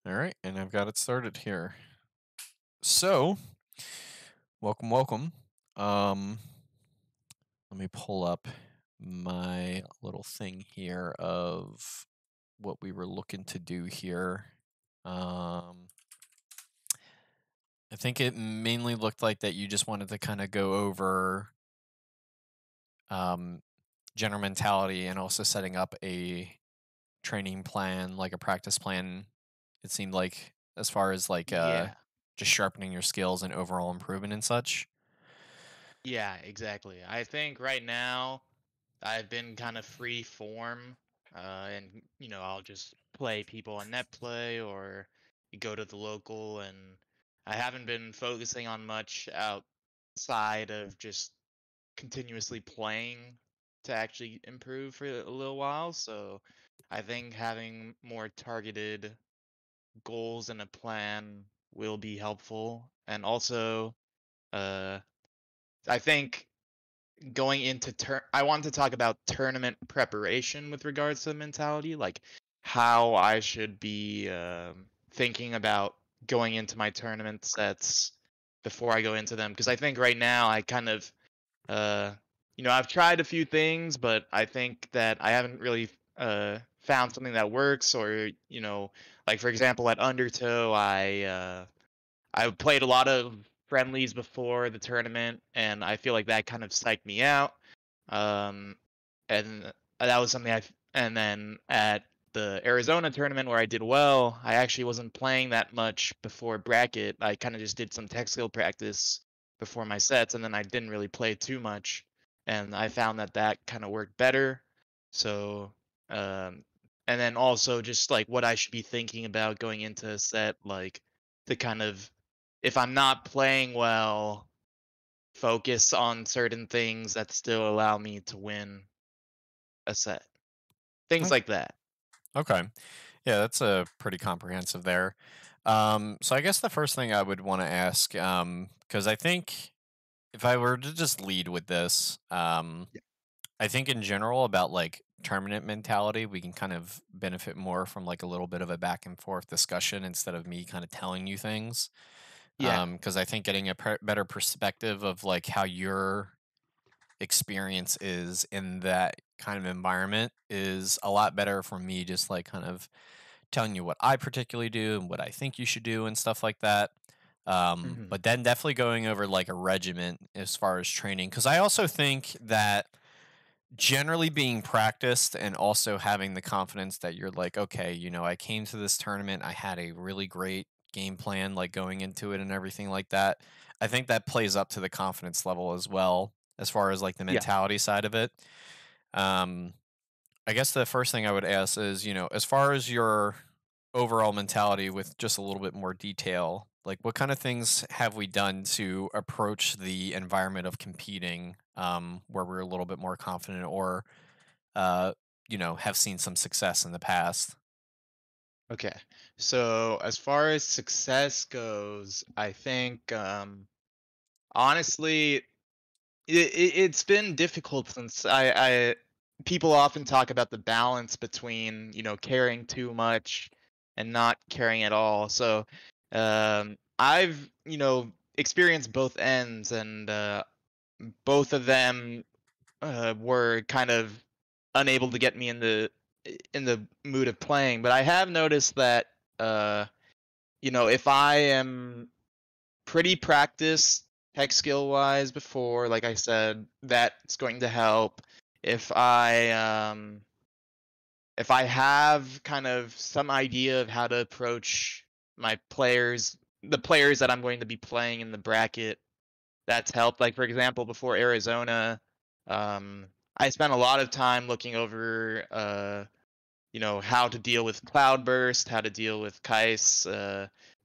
All right, and I've got it started here. So, welcome, welcome. Um, Let me pull up my little thing here of what we were looking to do here. Um, I think it mainly looked like that you just wanted to kind of go over um, general mentality and also setting up a training plan, like a practice plan. It seemed like as far as Yeah. just sharpening your skills and overall improvement and such. Yeah, exactly. I think right now I've been kind of free form, and I'll just play people on net play or go to the local, and I haven't been focusing on much outside of just continuously playing to actually improve for a little while. So I think having more targeted goals and a plan will be helpful, and also, uh, I think going into I want to talk about tournament preparation with regards to mentality, like how I should be thinking about going into my tournament sets before I go into them. Because I think right now I kind of, uh, I've tried a few things, but I think that I haven't really found something that works. Or like for example, at Undertow, I played a lot of friendlies before the tournament, and I feel like that kind of psyched me out. Um, and that was something and then at the Arizona tournament where I did well, I actually wasn't playing that much before bracket. I kind of just did some tech skill practice before my sets, and then I didn't really play too much. And I found that that kind of worked better. So, and then also just like what I should be thinking about going into a set, like the kind of if I'm not playing well, focus on certain things that still allow me to win a set. Things Ok- like that. Okay. Yeah, that's a pretty comprehensive there. So I guess the first thing I would want to ask, because I think if I were to just lead with this, Yeah. I think in general about like tournament mentality, we can kind of benefit more from like a little bit of a back and forth discussion instead of me kind of telling you things. Yeah. Because I think getting a better perspective of like how your experience is in that kind of environment is a lot better for me just like kind of telling you what I particularly do and what I think you should do and stuff like that. Mhm. But then definitely going over like a regiment as far as training because I also think that generally being practiced and also having the confidence that you're like, okay, I came to this tournament, I had a really great game plan, like going into it and everything like that. I think that plays up to the confidence level as well, as far as like the Yeah. mentality side of it. Um, I guess the first thing I would ask is, as far as your overall mentality with just a little bit more detail, like what kind of things have we done to approach the environment of competing where we're a little bit more confident or uh, have seen some success in the past. Okay. So as far as success goes, I think honestly it's been difficult since I people often talk about the balance between, caring too much and not caring at all. So I've, experienced both ends, and both of them were kind of unable to get me in the mood of playing. But I have noticed that uh, if I am pretty practiced tech skill wise before, like I said, that's going to help. If I if I have kind of some idea of how to approach my players, the players that I'm going to be playing in the bracket, that's helped. Like for example, before Arizona, I spent a lot of time looking over, how to deal with Cloudburst, how to deal with Kais,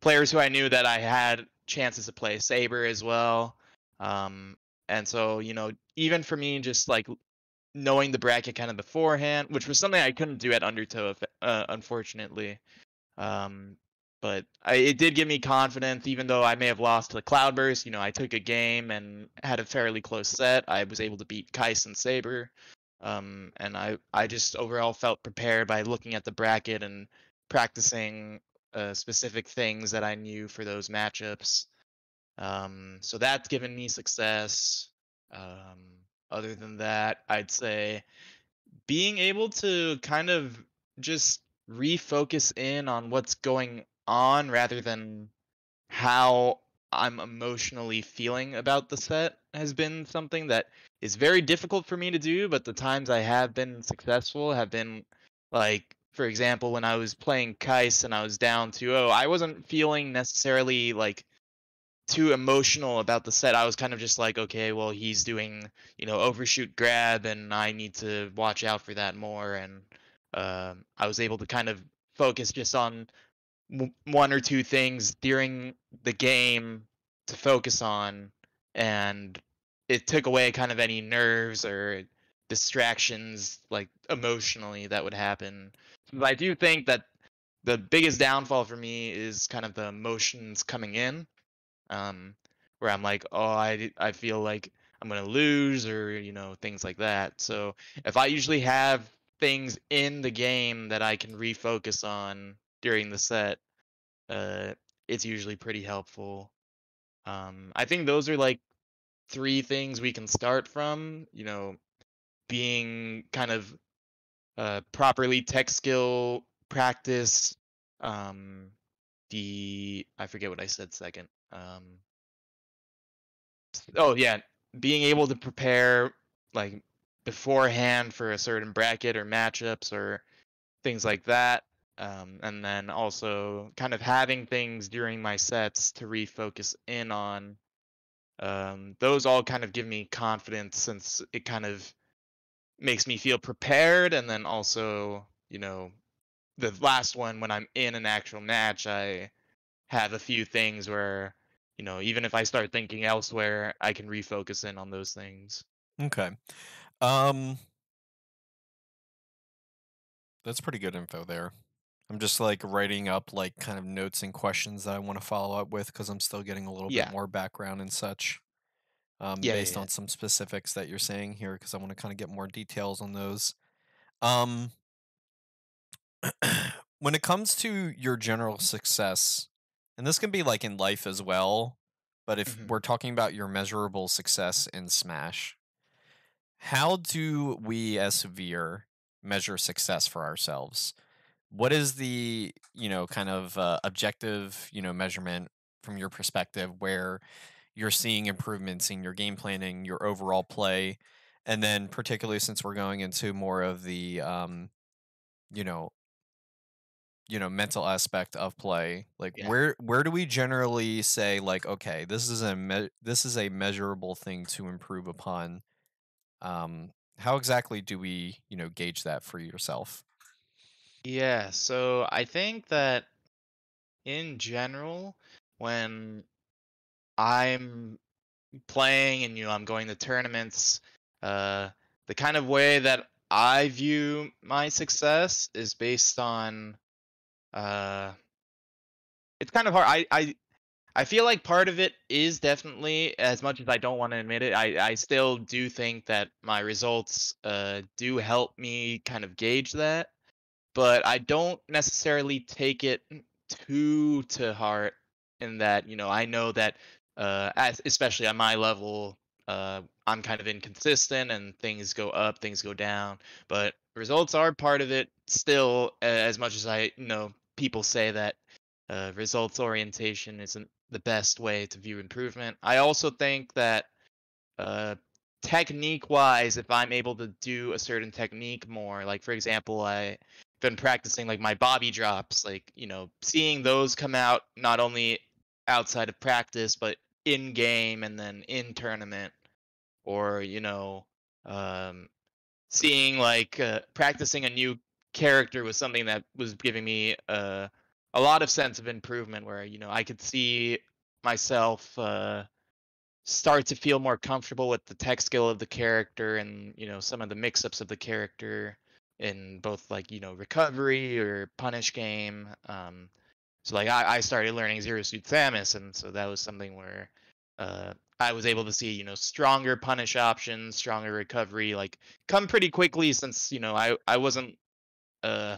players who I knew that I had chances to play Saber as well. Um, and so, even for me, just like knowing the bracket kind of beforehand, which was something I couldn't do at Undertow, unfortunately. Um, but it did give me confidence, even though I may have lost to the Cloudburst. I took a game and had a fairly close set. I was able to beat Kais and Saber. And I just overall felt prepared by looking at the bracket and practicing specific things that I knew for those matchups. So that's given me success. Other than that, I'd say being able to kind of just refocus in on what's going on rather than how I'm emotionally feeling about the set has been something that is very difficult for me to do, but the times I have been successful have been like, for example, when I was playing Kais and I was down 2-0, I wasn't feeling necessarily like too emotional about the set. I was kind of just like, okay, well, he's doing, overshoot grab, and I need to watch out for that more. And I was able to kind of focus just on one or two things during the game to focus on, and it took away kind of any nerves or distractions, like emotionally, that would happen. But I do think that the biggest downfall for me is kind of the emotions coming in, um, where I'm like, oh, I feel like I'm gonna lose, or things like that. So if I usually have things in the game that I can refocus on during the set, uh, it's usually pretty helpful. I think those are like three things we can start from. Being kind of properly tech skill practice. Um, the I forget what I said second. Oh yeah, being able to prepare like beforehand for a certain bracket or matchups or things like that. And then also kind of having things during my sets to refocus in on. Those all kind of give me confidence since it kind of makes me feel prepared. And then also, the last one, when I'm in an actual match, I have a few things where, even if I start thinking elsewhere, I can refocus in on those things. Okay. Um, that's pretty good info there. I'm just like writing up like kind of notes and questions that I want to follow up with because I'm still getting a little bit Yeah. more background and such, Yeah, yeah, based yeah. on some specifics that you're saying here because I want to kind of get more details on those. Um, when it comes to your general success, and this can be like in life as well, but if Mhm. we're talking about your measurable success in Smash, how do we as Suvir measure success for ourselves? What is the, kind of objective, measurement from your perspective where you're seeing improvements in your game planning, your overall play, and then particularly since we're going into more of the, you know, mental aspect of play, like Yeah. where do we generally say like, okay, this is a measurable thing to improve upon? How exactly do we, gauge that for yourself? Yeah, so I think that in general, when I'm playing and I'm going to tournaments, uh the kind of way that I view my success is based on uh it's kind of hard. I feel like part of it is definitely, as much as I don't want to admit it, I still do think that my results do help me kind of gauge that, but I don't necessarily take it too to heart, in that, I know that especially on my level, I'm kind of inconsistent and things go up, things go down, but results are part of it still, as much as I know people say that results orientation isn't the best way to view improvement. I also think that uh, technique wise, if I'm able to do a certain technique more, like for example, I've been practicing like my bobby drops, like, seeing those come out not only outside of practice, but in game and then in tournament, or, um, seeing like practicing a new character was something that was giving me a lot of sense of improvement, where, I could see myself start to feel more comfortable with the tech skill of the character, and some of the mix-ups of the character in both, like, recovery or punish game. So like I started learning Zero Suit Samus, and so that was something where uh, I was able to see, stronger punish options, stronger recovery, like, come pretty quickly, since I wasn't uh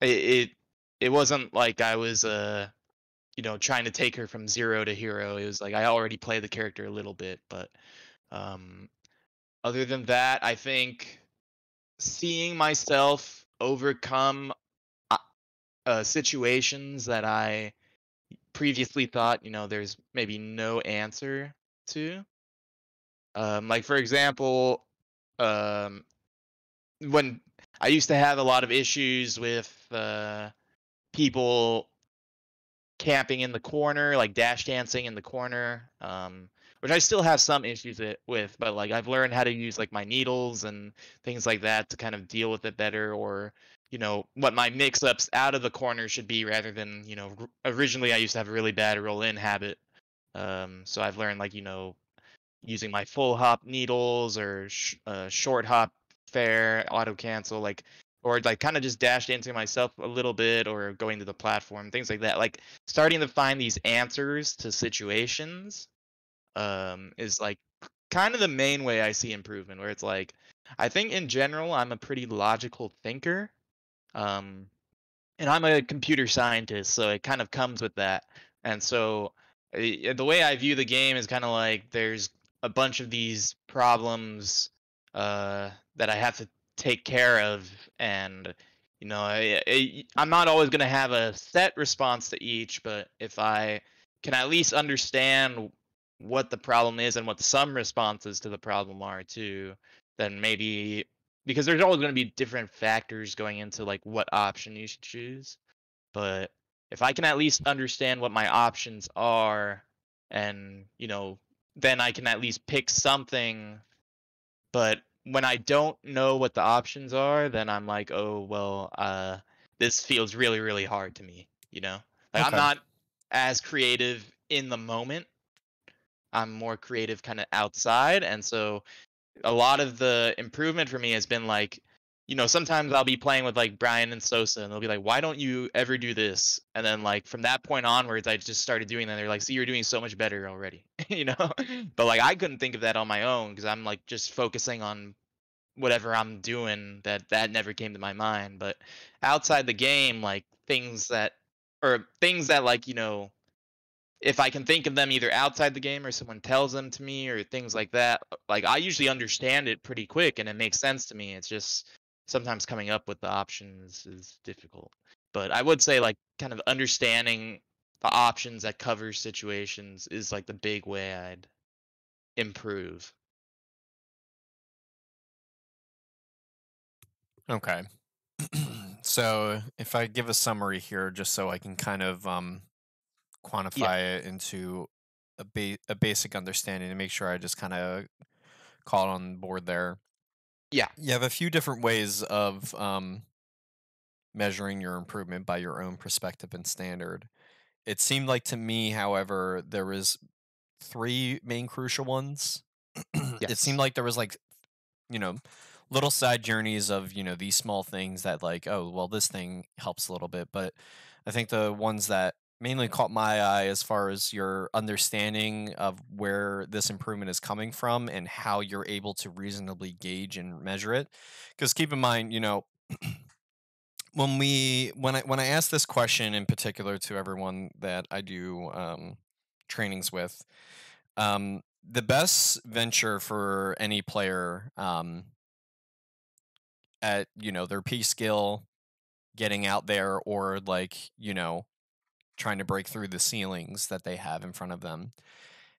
it. it wasn't like I was trying to take her from zero to hero. It was like I already played the character a little bit, but um other than that, I think seeing myself overcome uh, situations that I previously thought, there's maybe no answer to. Like for example, um, when I used to have a lot of issues with people camping in the corner, like dash dancing in the corner, which I still have some issues with, but like I've learned how to use like my needles and things like that to kind of deal with it better, or what my mix-ups out of the corner should be rather than originally I used to have a really bad roll in habit. So I've learned like using my full hop needles or short hop fair auto cancel, like, or like kind of just dash dancing myself a little bit or going to the platform, things like that, like starting to find these answers to situations is like kind of the main way I see improvement, where it's like I think in general I'm a pretty logical thinker, um and I'm a computer scientist, so it kind of comes with that. And so the way I view the game is kind of like there's a bunch of these problems that I have to take care of, and I'm not always going to have a set response to each, but if I can at least understand what the problem is and what some responses to the problem are too, then maybe, because there's always going to be different factors going into like what option you should choose. But if I can at least understand what my options are, and then I can at least pick something. But when I don't know what the options are, then I'm like, oh well, this feels really really hard to me. Like I'm Okay. not as creative in the moment. I'm more creative kind of outside, and so a lot of the improvement for me has been like, sometimes I'll be playing with like Brian and Sosa, and they'll be like, "Why don't you ever do this?" And then like from that point onwards, I just started doing that. They're like, "See, you're doing so much better already," you know. But like I couldn't think of that on my own because I'm like just focusing on whatever I'm doing. That never came to my mind. But outside the game, like things that like if I can think of them either outside the game or someone tells them to me or things like that, like I usually understand it pretty quick and it makes sense to me. It's just sometimes coming up with the options is difficult. But I would say like kind of understanding the options that cover situations is like the big way I'd improve. Okay. So if I give a summary here, just so I can kind of Yeah. quantify it into a basic understanding and make sure I just kind of caught on board there. Yeah. You have a few different ways of measuring your improvement by your own perspective and standard. It seemed like to me, however, there was three main crucial ones. It seemed Yes. like there was like, you know, little side journeys of, these small things that like, oh, well, this thing helps a little bit. But I think the ones that mainly caught my eye as far as your understanding of where this improvement is coming from and how you're able to reasonably gauge and measure it. Because keep in mind, when I ask this question in particular to everyone that I do trainings with, the best venture for any player at their P skill, getting out there, or like trying to break through the ceilings that they have in front of them,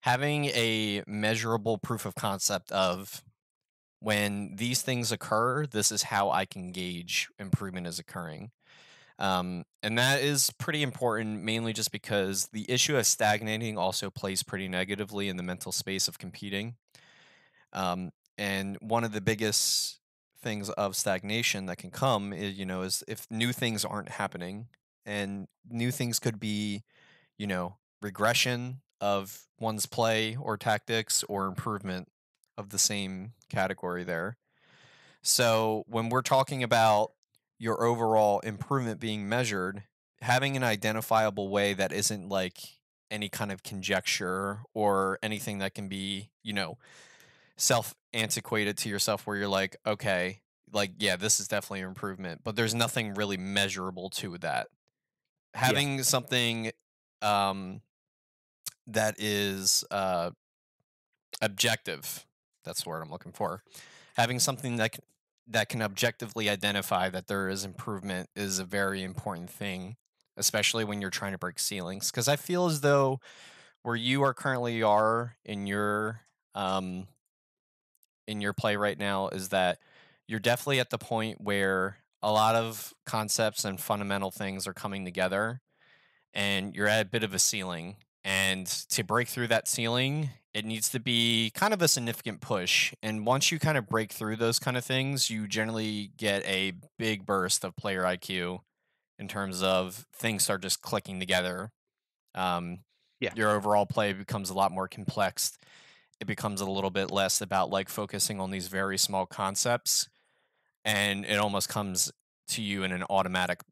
having a measurable proof of concept of when these things occur, this is how I can gauge improvement is occurring. And that is pretty important, mainly just because the issue of stagnating also plays pretty negatively in the mental space of competing. And one of the biggest things of stagnation that can come is if new things aren't happening, and new things could be, regression of one's play or tactics or improvement of the same category there. So when we're talking about your overall improvement being measured, having an identifiable way that isn't like any kind of conjecture or anything that can be, self antiquated to yourself where you're like, okay, like, yeah, this is definitely an improvement, but there's nothing really measurable to that. Yeah. having something um, that is objective. That's the word I'm looking for. Having something that can objectively identify that there is improvement is a very important thing, especially when you're trying to break ceilings. Because I feel as though where you are currently are um, in your play right now is that you're definitely at the point where a lot of concepts and fundamental things are coming together and you're at a bit of a ceiling. And to break through that ceiling, it needs to be kind of a significant push. And once you kind of break through those kind of things, you generally get a big burst of player IQ in terms of things start just clicking together. Um, Yeah. your overall play becomes a lot more complex. It becomes a little bit less about like focusing on these very small concepts, and it almost comes to you in an automatic,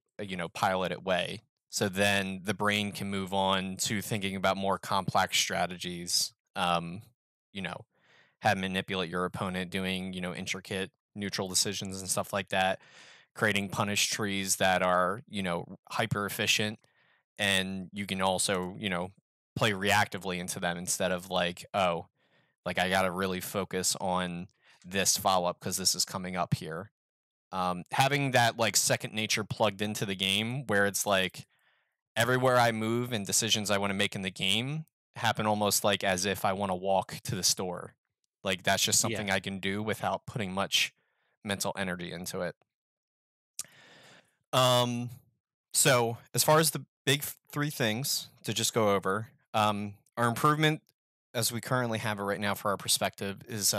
piloted way. So then the brain can move on to thinking about more complex strategies. You know, how to manipulate your opponent, doing intricate neutral decisions and stuff like that, creating punish trees that are hyper efficient, and you can also play reactively into them instead of like, oh, like I got to really focus on this follow up because this is coming up here. Having that like second nature plugged into the game where it's like everywhere I move and decisions I want to make in the game happen almost like as if I want to walk to the store. Like that's just Yeah. something I can do without putting much mental energy into it. Um, so as far as the big three things to just go over, our improvement as we currently have it right now for our perspective is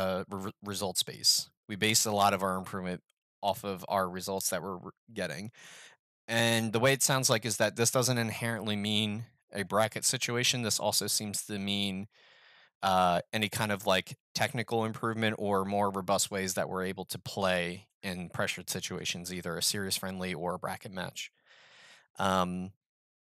results based. We base a lot of our improvement off of our results that we're getting. And the way it sounds like is that this doesn't inherently mean a bracket situation. This also seems to mean any kind of like technical improvement or more robust ways that we're able to play in pressured situations, either a series friendly or a bracket match. Um,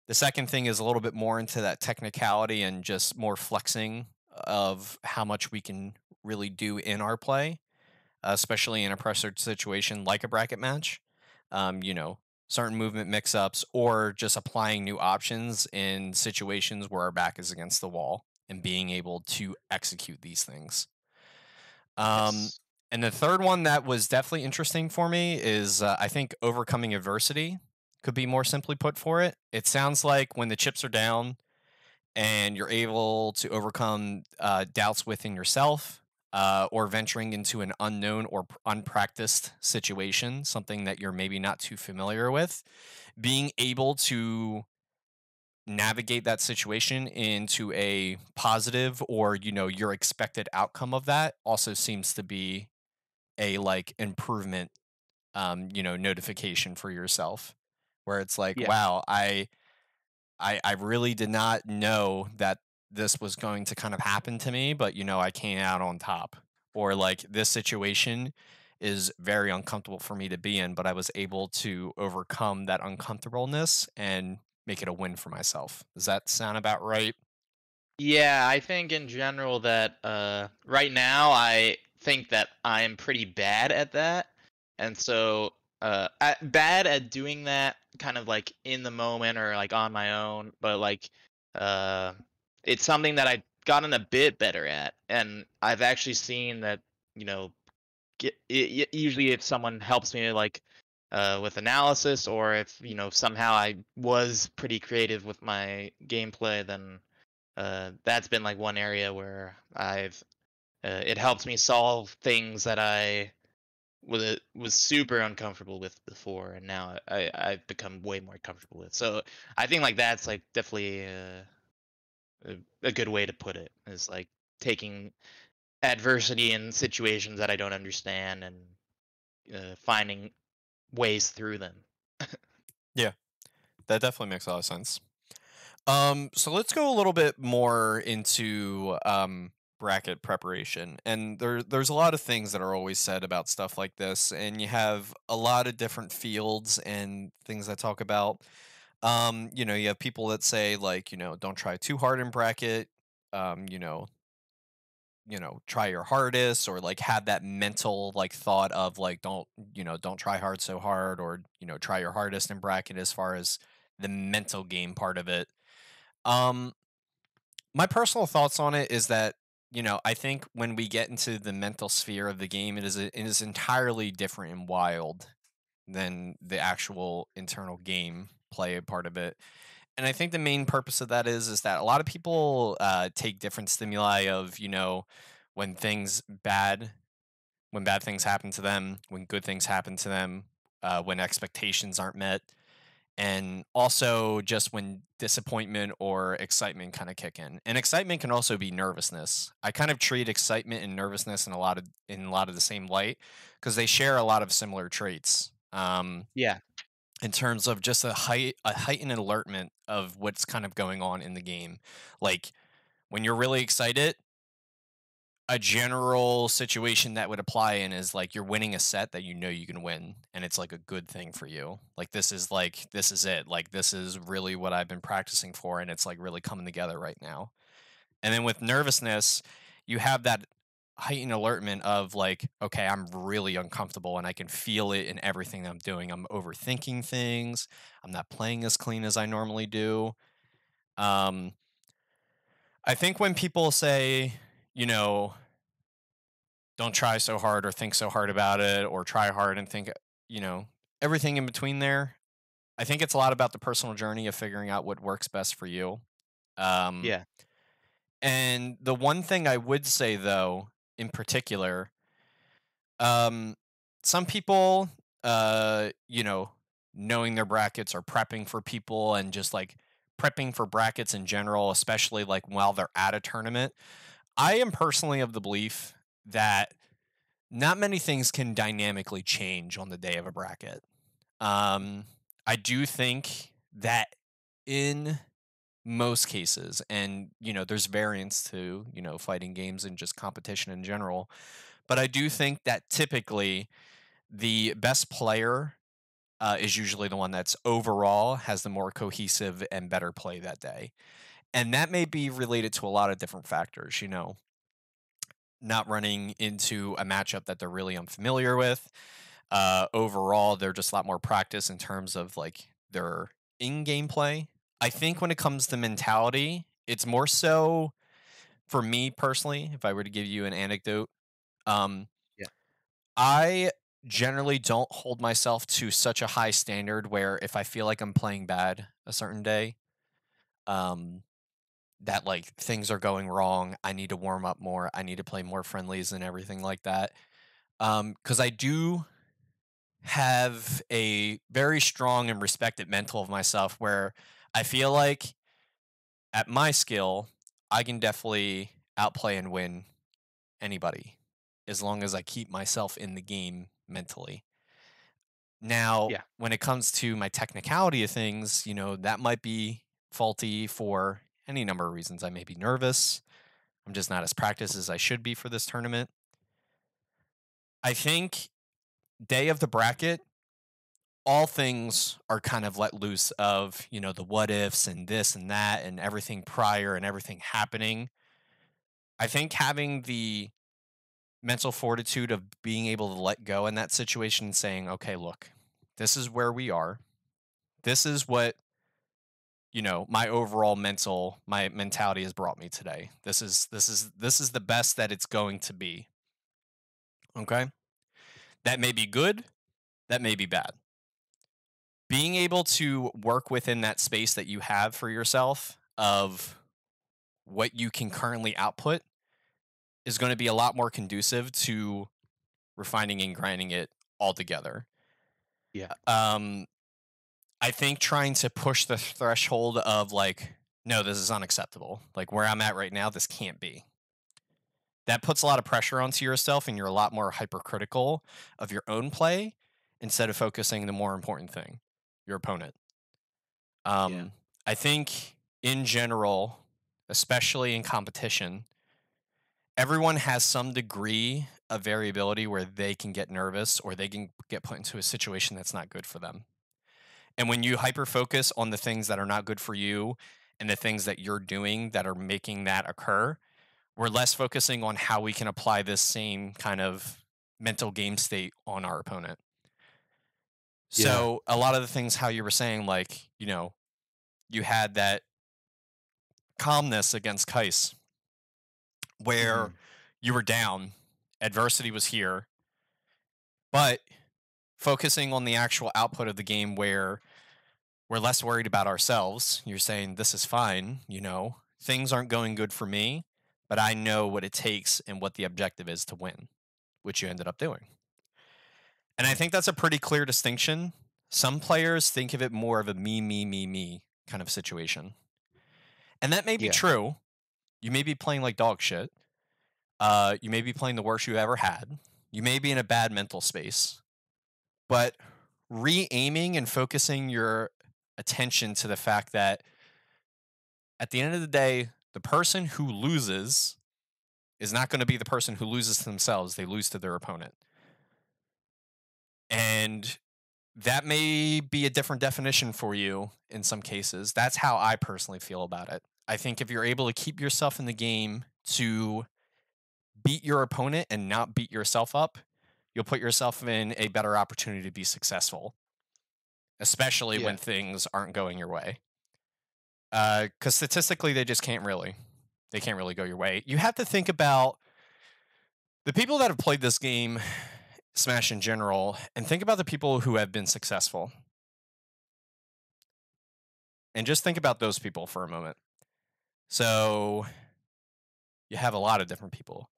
the second thing is a little bit more into that technicality and just more flexing of how much we can really do in our play, especially in a pressured situation like a bracket match. Certain movement mix ups or just applying new options in situations where our back is against the wall and being able to execute these things. Um, Yes. and the third one that was definitely interesting for me is I think overcoming adversity could be more simply put for it. It sounds like when the chips are down and you're able to overcome doubts within yourself or venturing into an unknown or unpracticed situation, something that you're maybe not too familiar with, being able to navigate that situation into a positive or your expected outcome of that also seems to be a like improvement notification for yourself where it's like, Yeah. wow, I really did not know that this was going to kind of happen to me, but I came out on top. Or like this situation is very uncomfortable for me to be in, but I was able to overcome that uncomfortableness and make it a win for myself. Does that sound about right? Yeah, I think in general that right now I think that I'm pretty bad at that. And so bad at doing that kind of like in the moment or like on my own, but like uh it's something that I've gotten a bit better at. And I've actually seen that, you know, usually if someone helps me like with analysis or if, somehow I was pretty creative with my gameplay, then that's been like one area where I've it helps me solve things that I was super uncomfortable with before, and now I've become way more comfortable with. So I think like that's like definitely a good way to put it is like taking adversity in situations that I don't understand and finding ways through them. Yeah, that definitely makes a lot of sense. So let's go a little bit more into bracket preparation. And there's a lot of things that are always said about stuff like this, and you have a lot of different fields and things that talk about. You have people that say like, don't try too hard in bracket. Um, you know, try your hardest, or like have that mental like thought of like, don't try hard so hard, or try your hardest in bracket as far as the mental game part of it. Um, my personal thoughts on it is that, I think when we get into the mental sphere of the game, it is entirely different and wild than the actual internal game play part of it. And I think the main purpose of that is that a lot of people take different stimuli of, when things bad when bad things happen to them, when good things happen to them, when expectations aren't met, and also just when disappointment or excitement kind of kick in. And excitement can also be nervousness. I kind of treat excitement and nervousness in a lot of the same light because they share a lot of similar traits. Yeah. In terms of just a heightened alertment of what's kind of going on in the game. Like when you're really excited, a general situation that would apply in is like you're winning a set that you can win, and it's like a good thing for you. This is it. Like this is really what I've been practicing for, and it's like really coming together right now. And then with nervousness, you have that heightened alertment of like, okay, I'm really uncomfortable and I can feel it in everything I'm doing. I'm overthinking things. I'm not playing as clean as I normally do. Um, I think when people say, you know, don't try so hard or think so hard about it or try hard and think, you know, everything in between there. I think it's a lot about the personal journey of figuring out what works best for you. Um, Yeah. and the one thing I would say though, in particular, um, some people, knowing their brackets or prepping for people and just like prepping for brackets in general, especially like while they're at a tournament. I am personally of the belief that not many things can dynamically change on the day of a bracket. Um, I do think that in most cases, and there's variance to fighting games and just competition in general, but I do think that typically the best player is usually the one that's overall has the more cohesive and better play that day, and that may be related to a lot of different factors. Not running into a matchup that they're really unfamiliar with. Overall, they're just a lot more practice in terms of like their in-game play. I think when it comes to mentality, it's more so for me personally. If I were to give you an anecdote, um, Yeah. I generally don't hold myself to such a high standard where if I feel like I'm playing bad a certain day, um, that like things are going wrong, I need to warm up more. I need to play more friendlies and everything like that. Because I do have a very strong and respected mental of myself where I feel like at my skill, I can definitely outplay and win anybody as long as I keep myself in the game mentally. Now, Yeah. when it comes to my technicality of things, that might be faulty for any number of reasons. I may be nervous. I'm just not as practiced as I should be for this tournament. I think day of the bracket, all things are kind of let loose of, the what ifs and this and that and everything prior and everything happening. I think having the mental fortitude of being able to let go in that situation and saying, okay, look, this is where we are. This is what, my mentality has brought me today. This is the best that it's going to be. Okay. That may be good. That may be bad. Being able to work within that space that you have for yourself of what you can currently output is going to be a lot more conducive to refining and grinding it all together. Yeah. Um, I think trying to push the threshold of like, no, this is unacceptable. Like where I'm at right now, this can't be. That puts a lot of pressure onto yourself, and you're a lot more hypercritical of your own play instead of focusing the more important thing, your opponent. Yeah. Um, I think in general, especially in competition, everyone has some degree of variability where they can get nervous or they can get put into a situation that's not good for them. And when you hyper focus on the things that are not good for you and the things that you're doing that are making that occur, we're less focusing on how we can apply this same kind of mental game state on our opponent. Yeah. So a lot of the things how you were saying, like, you had that calmness against Kais, where Mhm. you were down, adversity was here, but focusing on the actual output of the game where we're less worried about ourselves. You're saying, this is fine, things aren't going good for me, but I know what it takes and what the objective is to win, which you ended up doing. And I think that's a pretty clear distinction. Some players think of it more of a me, me, me, me kind of situation. And that may be Yeah. true. You may be playing like dog shit. You may be playing the worst you ever had. You may be in a bad mental space. But re aiming and focusing your attention to the fact that at the end of the day, the person who loses is not going to be the person who loses to themselves. They lose to their opponent. And that may be a different definition for you in some cases. That's how I personally feel about it. I think if you're able to keep yourself in the game to beat your opponent and not beat yourself up, you'll put yourself in a better opportunity to be successful, especially when Yeah. things aren't going your way. Because statistically, they just can't really. They can't really go your way. You have to think about the people that have played this game, Smash in general, and think about the people who have been successful. And just think about those people for a moment. So you have a lot of different people,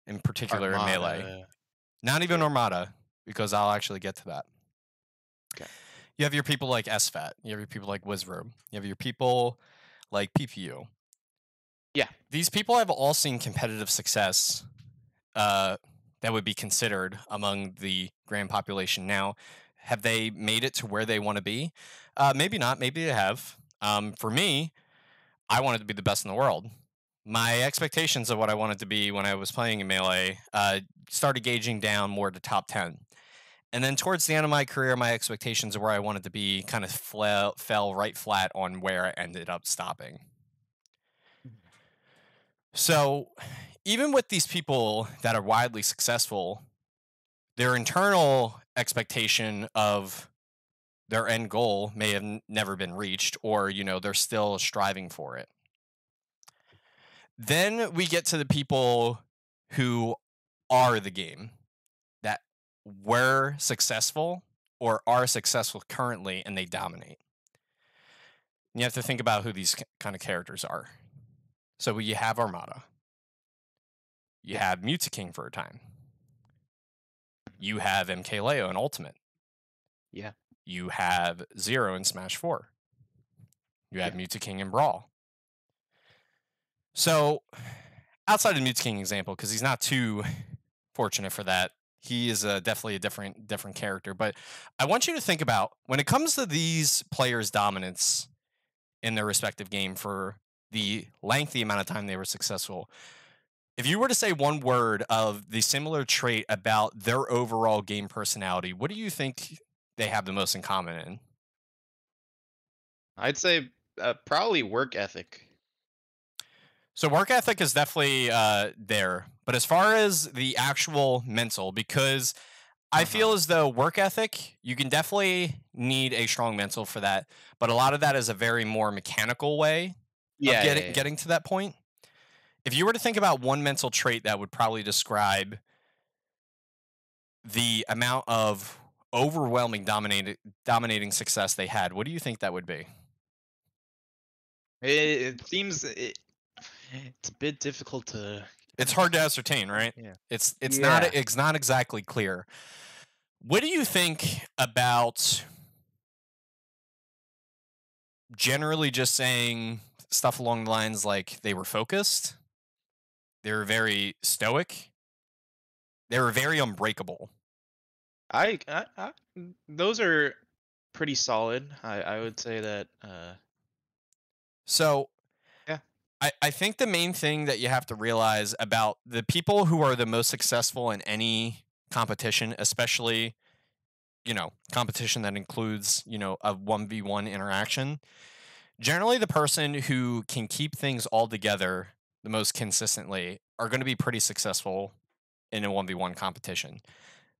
in particular in Melee. Armada. Not even Yeah. Armada, because I'll actually get to that. Okay. You have your people like SFAT. You have your people like Wizrobe. You have your people like PPU. Yeah. These people have all seen competitive success that would be considered among the grand population. Now, have they made it to where they want to be? Maybe not. Maybe they have. For me, I wanted to be the best in the world. My expectations of what I wanted to be when I was playing in Melee started gauging down more to top 10. And then towards the end of my career, my expectations of where I wanted to be kind of fell right flat on where I ended up stopping. Mhm. So, even with these people that are widely successful, their internal expectation of their end goal may have never been reached, or, they're still striving for it. Then we get to the people who are the game, that were successful or are successful currently and they dominate. You have to think about who these kind of characters are. So you have Armada. You Yeah. had King for a time. You have MKLeo in Ultimate. Yeah. You have Zero in Smash 4. You have Yeah. King in Brawl. So outside of the King example, because he's not too fortunate for that, he is definitely a different character. But I want you to think about when it comes to these players' dominance in their respective game for the lengthy amount of time they were successful. If you were to say one word of the similar trait about their overall game personality, what do you think they have the most in common in? I'd say probably work ethic. So work ethic is definitely there, but as far as the actual mental, because I Uh feel huh. as though work ethic, you can definitely need a strong mental for that, but a lot of that is a very more mechanical way of Yeah. getting Yeah. Yeah. getting to that point. If you were to think about one mental trait that would probably describe the amount of overwhelming dominating success they had, what do you think that would be? It seems it's a bit difficult to kind It's of. hard to ascertain, right? Yeah. It's not Yeah. it's not exactly clear. What do you think about generally just saying stuff along the lines like they were focused, they were very stoic, they were very unbreakable? Those are pretty solid. I would say that. So Yeah. I think the main thing that you have to realize about the people who are the most successful in any competition, especially, competition that includes, a 1v1 interaction, generally the person who can keep things all together the most consistently are going to be pretty successful in a 1v1 competition.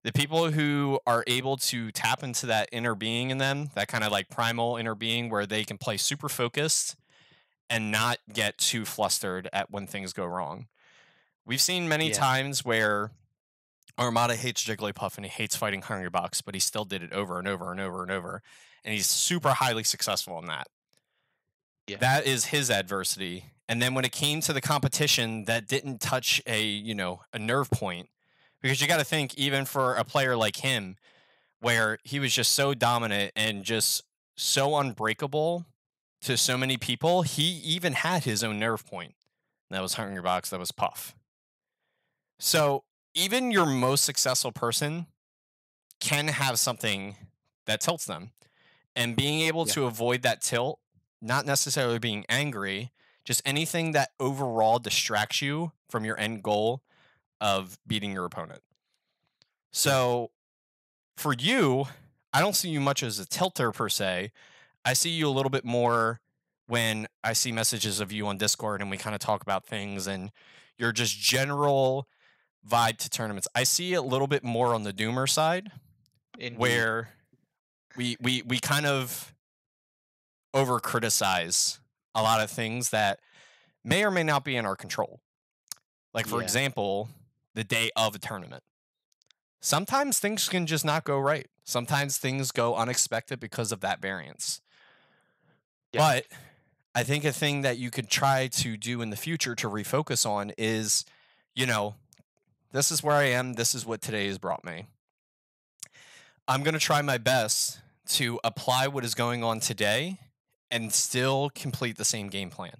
The people who are able to tap into that inner being in them, that kind of like primal inner being where they can play super focused and not get too flustered at when things go wrong. We've seen many Yeah. times where Armada hates Jigglypuff and he hates fighting Hungrybox, but he still did it over and over and over and over. And he's super highly successful in that. Yeah. That is his adversity. And then when it came to the competition that didn't touch a nerve point, because you got to think, even for a player like him, where he was just so dominant and just so unbreakable to so many people, he even had his own nerve point. That was Hungrybox, that was Puff. So even your most successful person can have something that tilts them. And being able Yeah. to avoid that tilt, not necessarily being angry, just anything that overall distracts you from your end goal of beating your opponent. Yeah. So for you, I don't see you much as a tilter per se. I see you a little bit more when I see messages of you on Discord and we kind of talk about things and your just general vibe to tournaments. I see it a little bit more on the doomer side Indeed. where we kind of over criticize a lot of things that may or may not be in our control. Like for Yeah. example, the day of a tournament. Sometimes things can just not go right. Sometimes things go unexpected because of that variance. Yeah. But I think a thing that you could try to do in the future to refocus on is, you know, this is where I am. This is what today has brought me. I'm going to try my best to apply what is going on today and still complete the same game plan.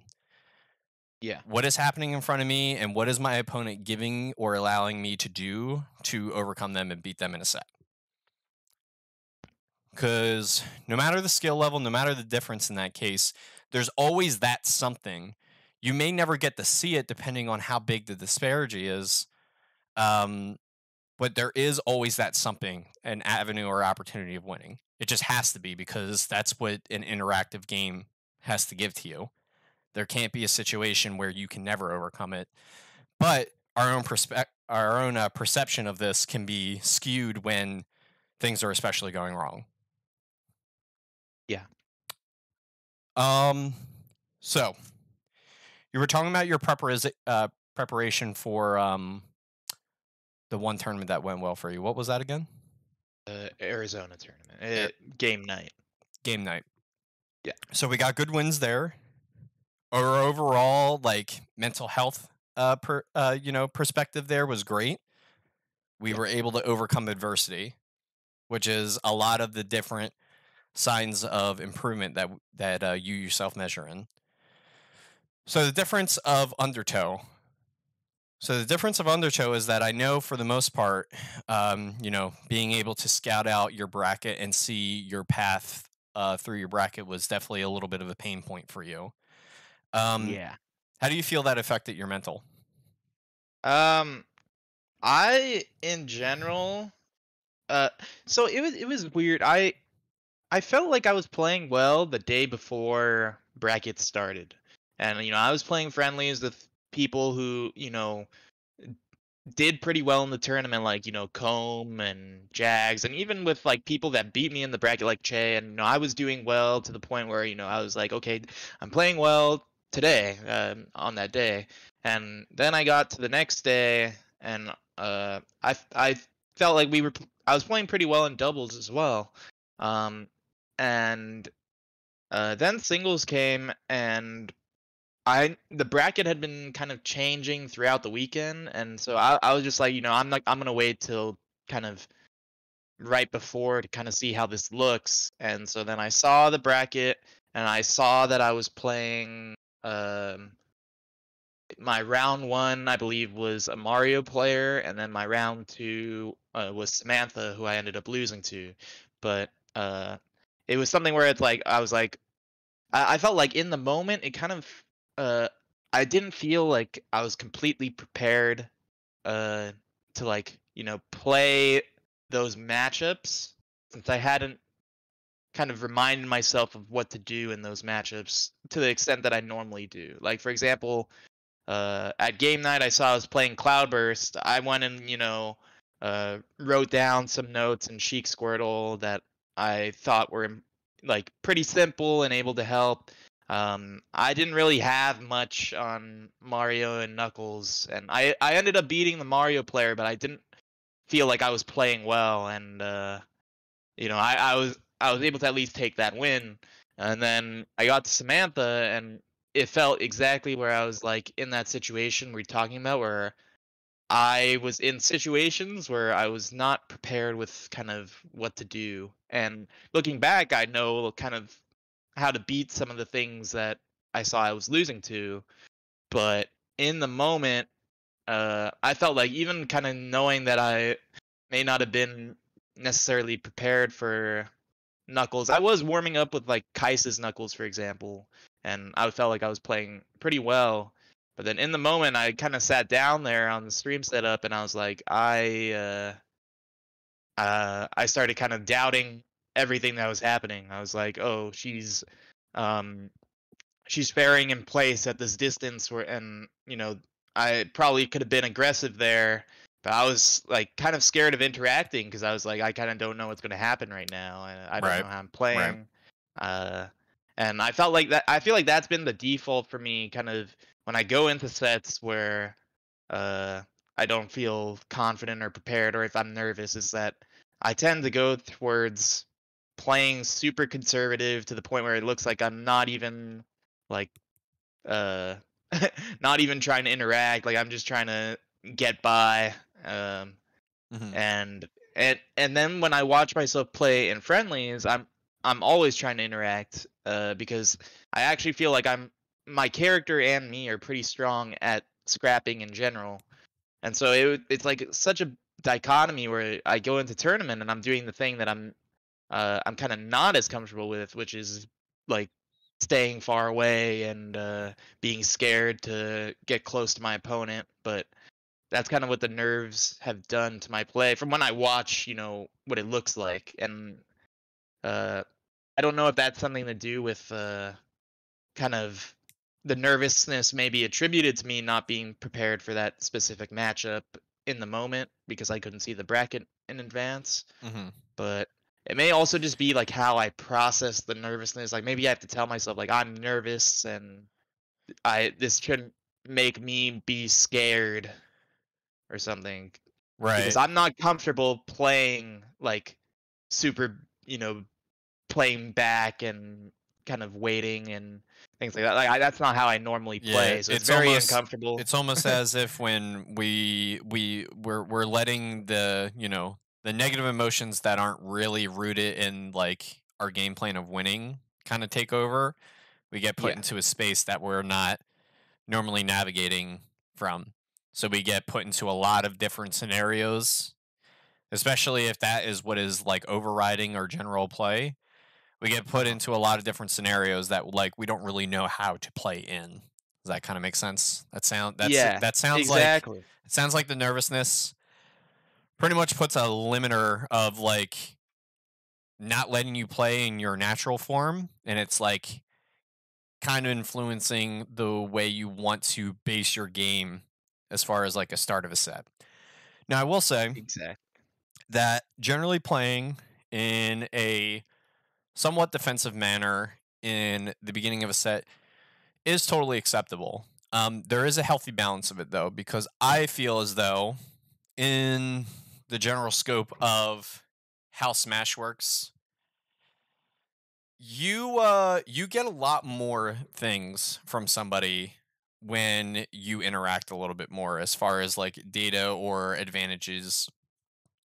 Yeah. What is happening in front of me and what is my opponent giving or allowing me to do to overcome them and beat them in a set? Because no matter the skill level, no matter the difference in that case, there's always that something. You may never get to see it depending on how big the disparity is, um, but there is always that something, an avenue or opportunity of winning. It just has to be because that's what an interactive game has to give to you. There can't be a situation where you can never overcome it. But our own perception of this can be skewed when things are especially going wrong. Yeah. Um, so you were talking about your preparation for the one tournament that went well for you. What was that again? Arizona tournament. Air- Game night. Game night. Yeah. So we got good wins there. Our overall like mental health perspective there was great. We Yeah. were able to overcome adversity, which is a lot of the different signs of improvement that you yourself measure in. So the difference of Undertow. So the difference of Undertow is that I know for the most part, being able to scout out your bracket and see your path through your bracket was definitely a little bit of a pain point for you. Um, Yeah. how do you feel that affected your mental? Um, I in general, uh, so it was weird. I felt like I was playing well the day before brackets started, and I was playing friendlies with people who did pretty well in the tournament, like Comb and Jags, and even with like people that beat me in the bracket, like Che, and I was doing well to the point where I was like, okay, I'm playing well today, on that day, and then I got to the next day, and I felt like I was playing pretty well in doubles as well, and then singles came, and the bracket had been kind of changing throughout the weekend, and so I was just like, I'm gonna wait till kind of right before to kind of see how this looks. And so then I saw the bracket, and I saw that I was playing my round one, I believe, was a Mario player, and then my round two was Samantha, who I ended up losing to. But it was something where it's like I was like, I felt like in the moment it kind of uh I didn't feel like I was completely prepared uh to like play those matchups, since I hadn't kind of reminded myself of what to do in those matchups to the extent that I normally do. Like for example, at game night I saw I was playing Cloudburst. I went and wrote down some notes in Chic Squirtle that I thought were like pretty simple and able to help. I didn't really have much on Mario and Knuckles, and I ended up beating the Mario player, but I didn't feel like I was playing well, and I was able to at least take that win. And then I got to Samantha, and it felt exactly where I was like in that situation we're talking about, where I was in situations where I was not prepared with kind of what to do. And looking back, I know kind of how to beat some of the things that I saw I was losing to. But in the moment, I felt like even kind of knowing that I may not have been necessarily prepared for Knuckles, I was warming up with like Kais's Knuckles, for example, and I felt like I was playing pretty well. But then in the moment, I kind of sat down there on the stream setup, and I was like, I started kind of doubting everything that was happening. I was like, oh, um, she's ferrying in place at this distance where, and I probably could have been aggressive there, but I was like kind of scared of interacting because I was like, I kind of don't know what's going to happen right now, and I don't Right. know how I'm Right. playing. uh and I felt like that, I feel like that's been the default for me kind of when I go into sets where uh I don't feel confident or prepared, or if I'm nervous, is that I tend to go towards playing super conservative to the point where it looks like I'm not even like uh not even trying to interact, like I'm just trying to get by. um Mhm. and then when I watch myself play in friendlies, I'm always trying to interact, because I actually feel like my character and me are pretty strong at scrapping in general. And so it's like such a dichotomy where I go into tournament and I'm doing the thing that I'm kind of not as comfortable with, which is like staying far away and being scared to get close to my opponent. But that's kind of what the nerves have done to my play from when I watch, what it looks like. And uh, I don't know if that's something to do with kind of the nervousness maybe attributed to me not being prepared for that specific matchup in the moment because I couldn't see the bracket in advance. Mhm. But it may also just be like how I process the nervousness. Like maybe I have to tell myself like I'm nervous and I this shouldn't make me be scared or something, because Right. I'm not comfortable playing like super, playing back and kind of waiting and things like that. Like that's not how I normally Yeah, play, so it's very uncomfortable. it's almost as if when we're letting the negative emotions that aren't really rooted in like our game plan of winning kind of take over. We get put Yeah, into a space that we're not normally navigating from. So we get put into a lot of different scenarios, especially if that is what is like overriding our general play. We get put uh-huh. into a lot of different scenarios that like we don't really know how to play in. Does that kind of make sense? Yeah, That sounds like exactly. it sounds like the nervousness pretty much puts a limiter of like not letting you play in your natural form, and it's like kind of influencing the way you want to base your game as far as like a start of a set. Now, I will say Exactly. that generally playing in a somewhat defensive manner in the beginning of a set is totally acceptable. There is a healthy balance of it though, because I feel as though in the general scope of how Smash works, you get a lot more things from somebody when you interact a little bit more as far as like data or advantages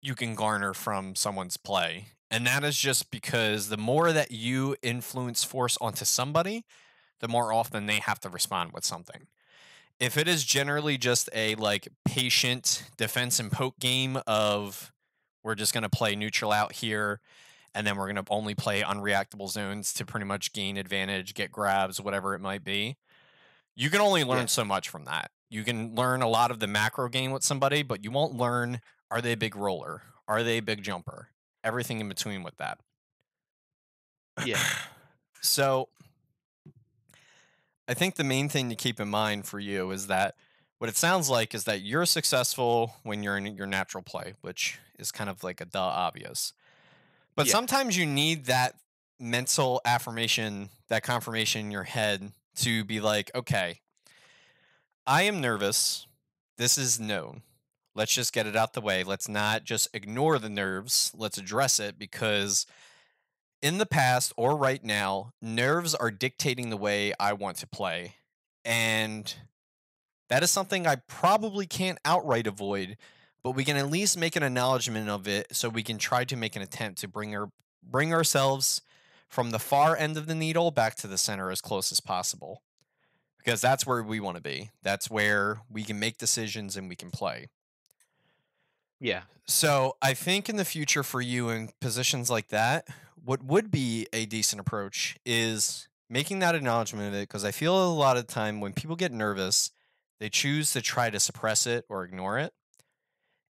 you can garner from someone's play. And that is just because the more that you influence force onto somebody, the more often they have to respond with something. If it is generally just a like patient defense and poke game of we're just going to play neutral out here and then we're going to only play unreactable zones to pretty much gain advantage, get grabs, whatever it might be. You can only learn Yeah, so much from that. You can learn a lot of the macro game with somebody, but you won't learn are they a big roller? Are they a big jumper? Everything in between with that. yeah, So, I think the main thing to keep in mind for you is that What it sounds like is that you're successful when you're in your natural play, which is kind of like a duh obvious. But Yeah. sometimes you need that mental affirmation, that confirmation in your head to be like, okay, I am nervous. This is known. Let's just get it out the way. Let's not just ignore the nerves. Let's address it because in the past or right now, nerves are dictating the way I want to play. And that is something I probably can't outright avoid, but we can at least make an acknowledgement of it so we can try to make an attempt to bring ourselves from the far end of the needle back to the center as close as possible. Because that's where we want to be. That's where we can make decisions and we can play. Yeah. So I think in the future for you in positions like that, what would be a decent approach is making that acknowledgement of it. Because I feel a lot of the time when people get nervous, they choose to try to suppress it or ignore it.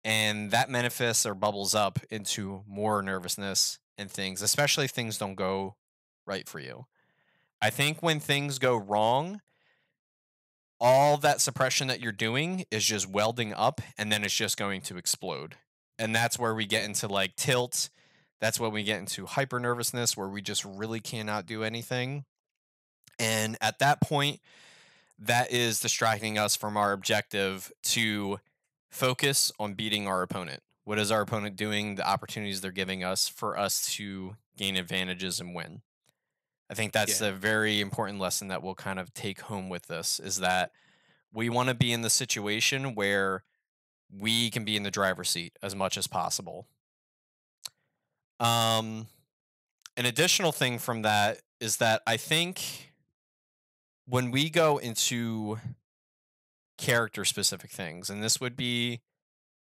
And that manifests or bubbles up into more nervousness and things, especially if things don't go right for you. I think when things go wrong, all that suppression that you're doing is just welding up and then it's just going to explode. And that's where we get into like tilt. That's when we get into hyper nervousness where we just really cannot do anything. And at that point, that is distracting us from our objective to focus on beating our opponent. What is our opponent doing? The opportunities they're giving us for us to gain advantages and win. I think that's Yeah. a very important lesson that we'll kind of take home with this is that we want to be in the situation where we can be in the driver's seat as much as possible. Um, an additional thing from that is that I think when we go into character specific things, and this would be,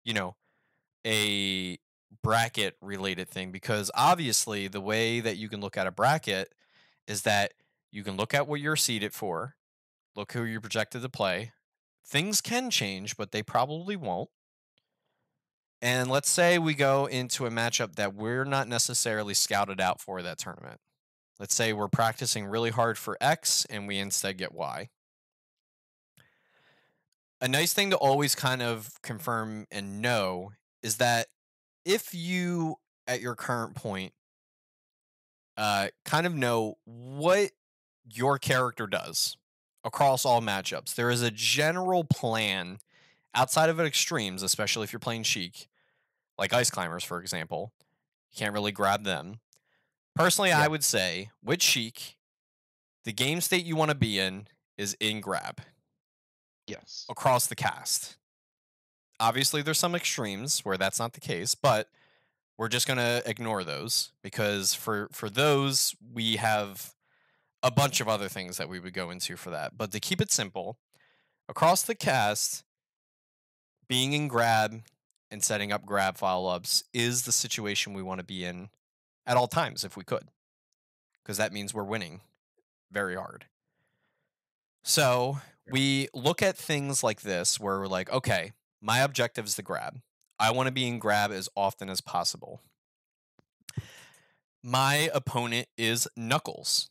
you know, a bracket related thing, because obviously the way that you can look at a bracket is that you can look at what you're seated for, look who you're projected to play. Things can change, but they probably won't. And let's say we go into a matchup that we're not necessarily scouted out for that tournament. Let's say we're practicing really hard for X and we instead get Y. A nice thing to always kind of confirm and know is that if you, at your current point, kind of know what your character does across all matchups, there is a general plan outside of extremes, especially if you're playing Sheik, like Ice Climbers, for example. You can't really grab them. Personally, I Yeah. would say with Sheik, the game state you want to be in is in grab Yes. across the cast. Obviously, there's some extremes where that's not the case, but we're just gonna ignore those because for those we have a bunch of other things that we would go into for that. But to keep it simple, across the cast, being in grab and setting up grab follow ups is the situation we want to be in at all times if we could, because that means we're winning very hard. So we look at things like this where we're like, okay, my objective is the grab. I want to be in grab as often as possible. My opponent is Knuckles.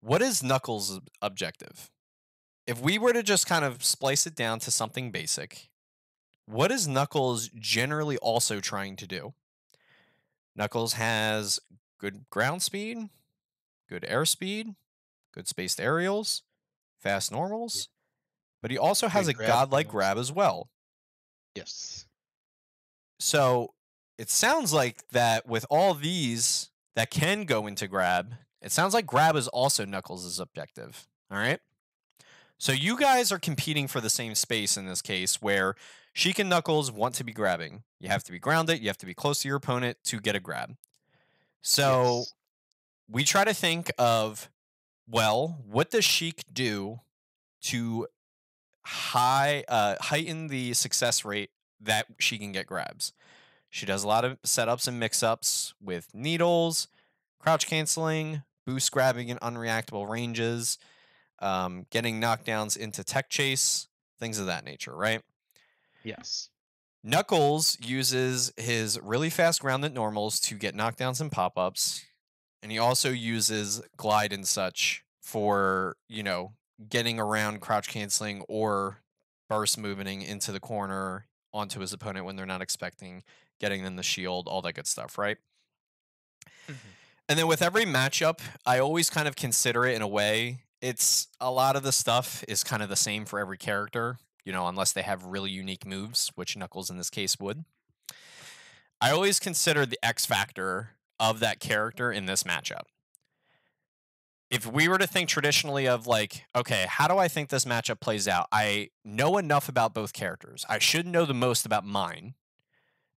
What is Knuckles' objective? If we were to just kind of splice it down to something basic, what is Knuckles generally also trying to do? Knuckles has good ground speed, good air speed, good spaced aerials, fast Yeah. normals, but he also has Good a grab godlike points. grab as well. Yes. So it sounds like that with all these that can go into grab, it sounds like grab is also Knuckles' objective. All right. So you guys are competing for the same space in this case where Sheik and Knuckles want to be grabbing. You have to be grounded, you have to be close to your opponent to get a grab. So Yes. we try to think of, well, what does Sheik do to heighten the success rate that she can get grabs? She does a lot of setups and mix-ups with needles, crouch canceling, boost grabbing in unreactable ranges, getting knockdowns into tech chase, things of that nature, right? Yes. Knuckles uses his really fast grounded normals to get knockdowns and pop-ups, and he also uses glide and such for, getting around crouch canceling or burst moving into the corner onto his opponent when they're not expecting, getting them the shield, all that good stuff, right? Mhm. And then with every matchup, I always kind of consider it in a way. It's a lot of the stuff is kind of the same for every character, unless they have really unique moves, which Knuckles in this case would. I always consider the X factor of that character in this matchup. If we were to think traditionally of like, okay, how do I think this matchup plays out? I know enough about both characters. I should know the most about mine.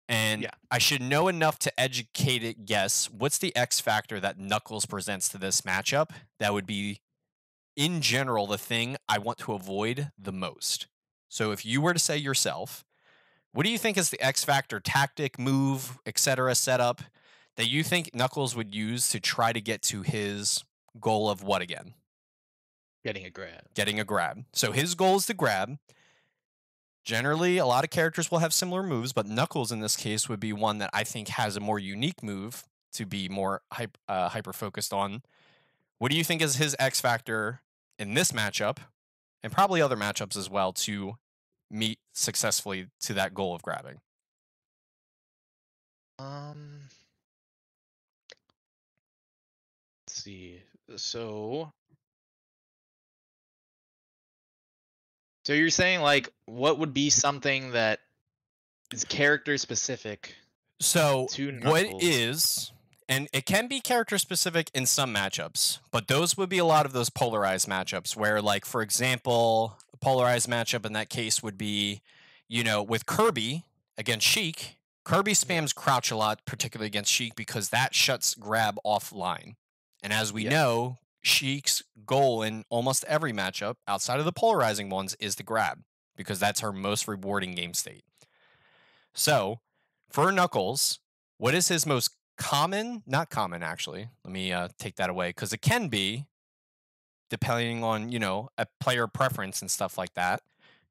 And Yeah. I should know enough to educated guess what's the X factor that Knuckles presents to this matchup that would be, in general, the thing I want to avoid the most. So if you were to say yourself, what do you think is the X factor tactic, move, etc. setup that you think Knuckles would use to try to get to his goal of what again? Getting a grab. Getting a grab. So his goal is to grab. Generally, a lot of characters will have similar moves, but Knuckles in this case would be one that I think has a more unique move to be more hyper focused on. What do you think is his X factor in this matchup, and probably other matchups as well, to meet successfully to that goal of grabbing? Um, let's see. So, so you're saying like what would be something that is character specific So, to what Knuckles? is, and it can be character specific in some matchups, but those would be a lot of those polarized matchups where, like, for example, a polarized matchup in that case would be, with Kirby against Sheik. Kirby Yeah. spams crouch a lot, particularly against Sheik, because that shuts grab offline. And as we Yeah. know, Sheik's goal in almost every matchup, outside of the polarizing ones, is to grab, because that's her most rewarding game state. So, for Knuckles, what is his most common? Not common, actually. Let me take that away because it can be depending on a player preference and stuff like that.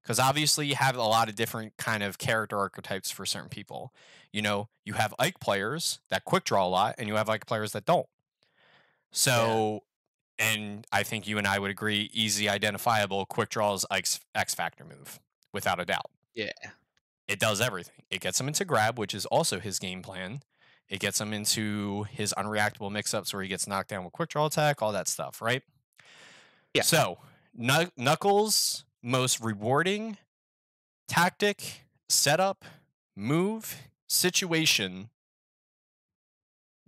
Because obviously, you have a lot of different kind of character archetypes for certain people. You have Ike players that quick draw a lot, and you have Ike players that don't. Yeah. So, and I think you and I would agree, easy identifiable. Quick draw is Ike's X Factor move, without a doubt. Yeah. It does everything. It gets him into grab, which is also his game plan. It gets him into his unreactable mix-ups where he gets knocked down with quick draw attack, all that stuff, right? Yeah. So, Knuckles' most rewarding tactic, setup, move, situation,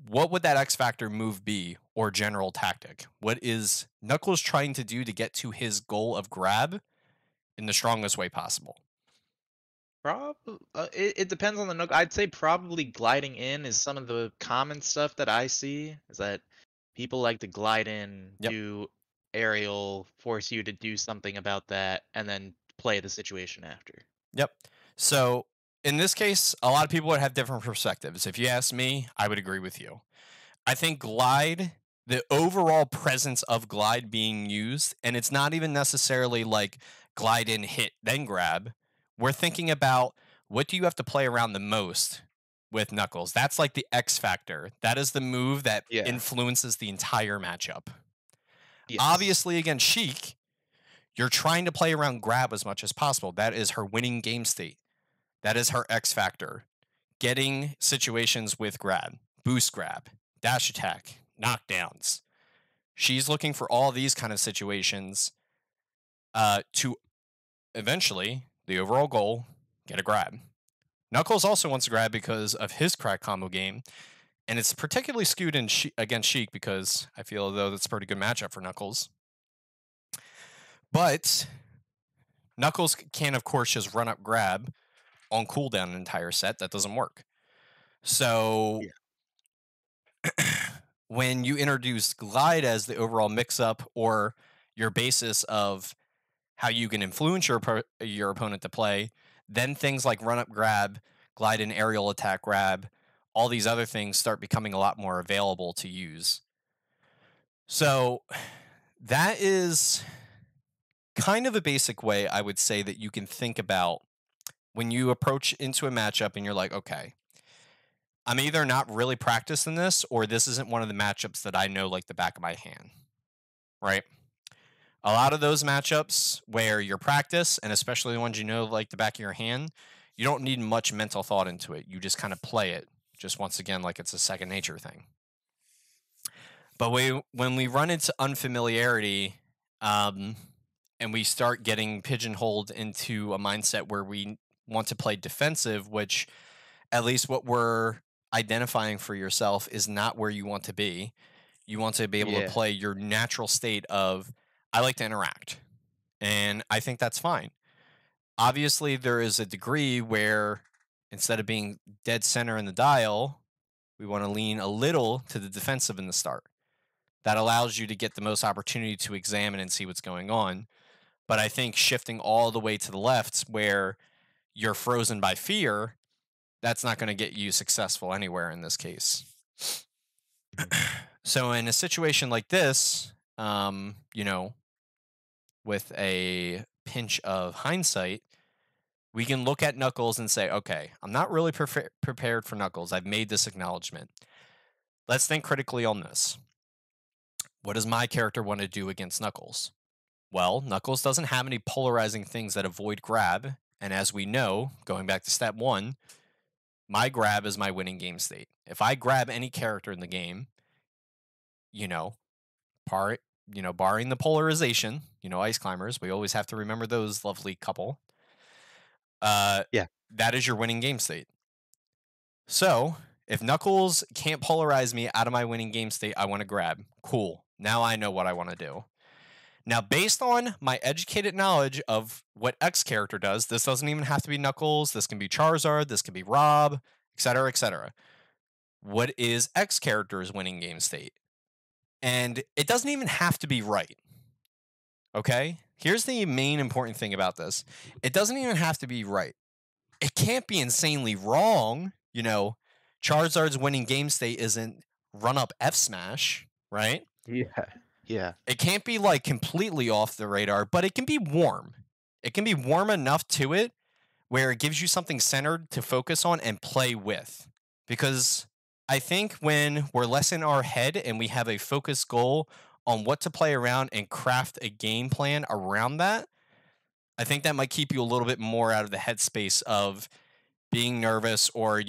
what would that X Factor move be or general tactic? What is Knuckles trying to do to get to his goal of grab in the strongest way possible? It depends on the Nook. I'd say probably gliding in is some of the common stuff that I see. Is that people like to glide in, Yep. do aerial, force you to do something about that, and then play the situation after. Yep. So in this case, a lot of people would have different perspectives. If you ask me, I would agree with you. I think glide, the overall presence of glide being used, and it's not even necessarily like glide in, hit, then grab. We're thinking about what do you have to play around the most with Knuckles? That's like the X factor. That is the move that Yeah. influences the entire matchup. Yes. Obviously, against Sheik, you're trying to play around grab as much as possible. That is her winning game state. That is her X factor. Getting situations with grab, boost grab, dash attack, knockdowns. She's looking for all these kind of situations to eventually, the overall goal, get a grab. Knuckles also wants to grab because of his crack combo game, and it's particularly skewed against Sheik because I feel as though that's a pretty good matchup for Knuckles. But Knuckles can, of course, just run up grab on cooldown an entire set. That doesn't work. So Yeah. when you introduce glide as the overall mix up or your basis of how you can influence your opponent to play, then things like run up grab, glide and aerial attack grab, all these other things start becoming a lot more available to use. So that is kind of a basic way I would say that you can think about when you approach into a matchup and you're like, okay, I'm either not really practicing this or this isn't one of the matchups that I know like the back of my hand, right? A lot of those matchups where you're practice, and especially the ones you know like the back of your hand, you don't need much mental thought into it. You just kind of play it, just once again, like it's a second nature thing. But when we run into unfamiliarity, um, and we start getting pigeonholed into a mindset where we want to play defensive, which at least what we're identifying for yourself is not where you want to be. You want to be able to Yeah. play your natural state of, I like to interact. And I think that's fine. Obviously, there is a degree where instead of being dead center in the dial, we want to lean a little to the defensive in the start. That allows you to get the most opportunity to examine and see what's going on. But I think shifting all the way to the left where you're frozen by fear, that's not going to get you successful anywhere in this case. Mhm. So in a situation like this, with a pinch of hindsight, we can look at Knuckles and say, okay, I'm not really prepared for Knuckles. I've made this acknowledgement. Let's think critically on this. What does my character want to do against Knuckles? Well, Knuckles doesn't have any polarizing things that avoid grab. And as we know, going back to step one, my grab is my winning game state. If I grab any character in the game, you know, par, barring the polarization, ice climbers, we always have to remember those lovely couple. Uh, Yeah. that is your winning game state. So if Knuckles can't polarize me out of my winning game state, I want to grab. Cool. Now I know what I want to do. Now, based on my educated knowledge of what X character does, this doesn't even have to be Knuckles. This can be Charizard. This can be Rob, etc., etc. What is X character's winning game state? And it doesn't even have to be right. Okay? Here's the main important thing about this. It doesn't even have to be right. It can't be insanely wrong. Charizard's winning game state isn't run up F smash, right? Yeah. Yeah. It can't be like completely off the radar, but it can be warm. It can be warm enough to it where it gives you something centered to focus on and play with. Because I think when we're less in our head and we have a focused goal on what to play around and craft a game plan around that, I think that might keep you a little bit more out of the headspace of being nervous or,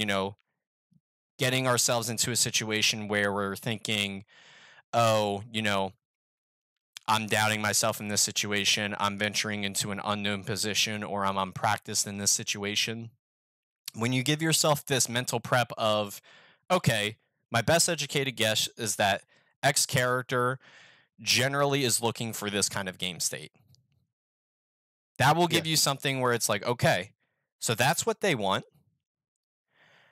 getting ourselves into a situation where we're thinking, oh, I'm doubting myself in this situation. I'm venturing into an unknown position or I'm unpracticed in this situation. When you give yourself this mental prep of, okay, my best educated guess is that X character generally is looking for this kind of game state. That will Yeah. give you something where it's like, okay, so that's what they want.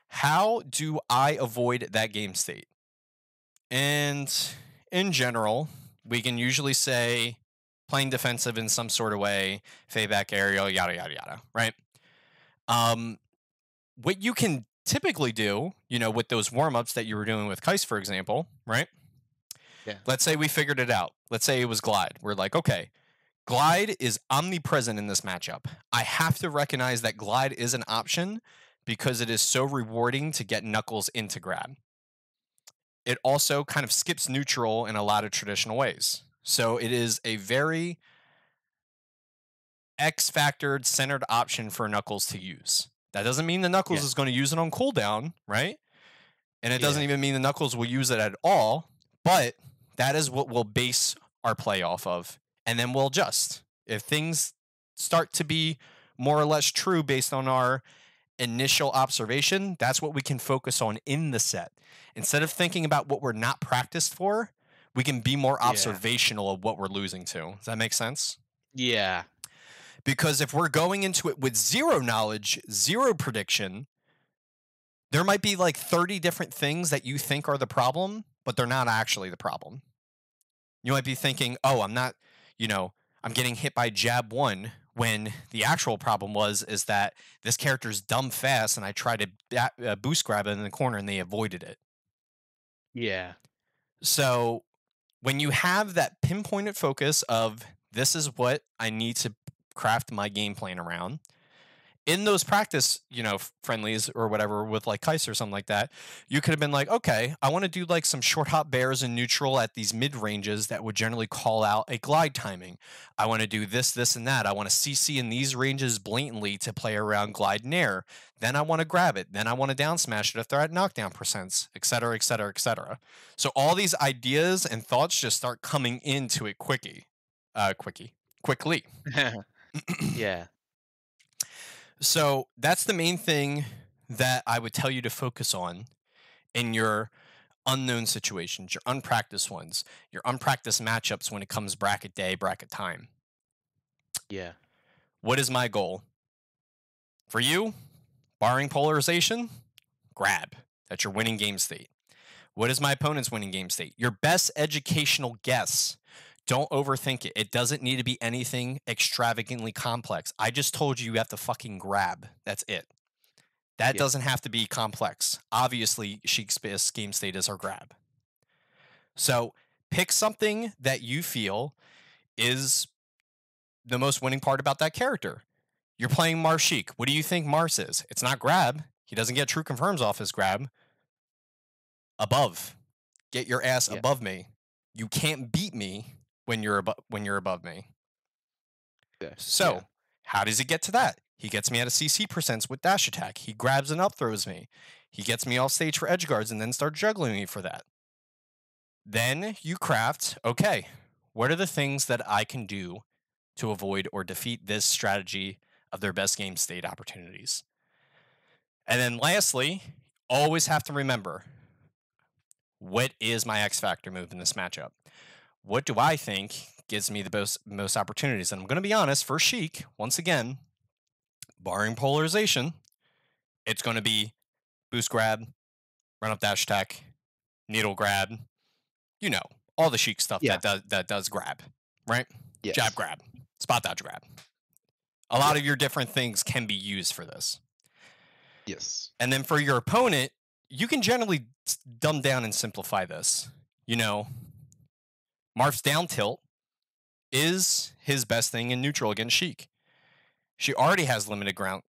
How do I avoid that game state? And in general, we can usually say playing defensive in some sort of way, fade back aerial, yada, yada, yada, right? Um, what you can typically do, with those warm ups that you were doing with Kais, for example, right? Yeah. Let's say we figured it out. Let's say it was Glide. We're like, okay, Glide is omnipresent in this matchup. I have to recognize that Glide is an option because it is so rewarding to get Knuckles into grab. It also kind of skips neutral in a lot of traditional ways. So it is a very X factored centered option for Knuckles to use. That doesn't mean the Knuckles Yeah. is going to use it on cooldown, right? And it doesn't Yeah. even mean the Knuckles will use it at all, but that is what we'll base our play off of. And then we'll adjust. If things start to be more or less true based on our initial observation, that's what we can focus on in the set. Instead of thinking about what we're not practiced for, we can be more Yeah. observational of what we're losing to. Does that make sense? Yeah. Because if we're going into it with zero knowledge, zero prediction, there might be like 30 different things that you think are the problem, but they're not actually the problem. You might be thinking, oh, I'm getting hit by jab one when the actual problem is that this character's dumb fast and I tried to boost grab it in the corner and they avoided it. Yeah. So when you have that pinpointed focus of this is what I need to craft my game plan around, in those practice, friendlies or whatever with like Kaiser or something like that, you could have been like, okay, I want to do like some short hop bears in neutral at these mid ranges that would generally call out a glide timing. I want to do this, this, and that. I want to CC in these ranges blatantly to play around glide and air. Then I want to grab it. Then I want to down smash it if they're at knockdown percents, et cetera, et cetera, et cetera. So all these ideas and thoughts just start coming into it quickly. Yeah. So that's the main thing that I would tell you to focus on in your unknown situations, your unpracticed ones, your unpracticed matchups when it comes bracket day, bracket time. Yeah. What is my goal? For you, barring polarization, grab. That's your winning game state. What is my opponent's winning game state? Your best educational guess. Don't overthink it. It doesn't need to be anything extravagantly complex. I just told you have to fucking grab. That's it. That Yeah. doesn't have to be complex. Obviously, Sheik's best game state is our grab. So pick something that you feel is the most winning part about that character. You're playing Mars Sheik. What do you think Mars is? It's not grab. He doesn't get true confirms off his grab. Above. Get your ass Yeah. above me. You can't beat me when you're above me. Yeah. Yeah. So, how does he get to that? He gets me at a CC percents with dash attack. He grabs and up throws me. He gets me off stage for edge guards and then starts juggling me for that. Then you craft, okay, what are the things that I can do to avoid or defeat this strategy of their best game state opportunities? And then lastly, always have to remember, what is my X factor move in this matchup? What do I think gives me the most opportunities? And I'm going to be honest, for Sheik, once again, barring polarization, it's going to be boost grab, run up dash attack, needle grab, all the Sheik stuff Yeah. that does grab, right? Jab Yes. grab, spot dodge grab. A Yeah. lot of your different things can be used for this. Yes. And then for your opponent, you can generally dumb down and simplify this. Marth's down tilt is his best thing in neutral against Sheik. She already has limited ground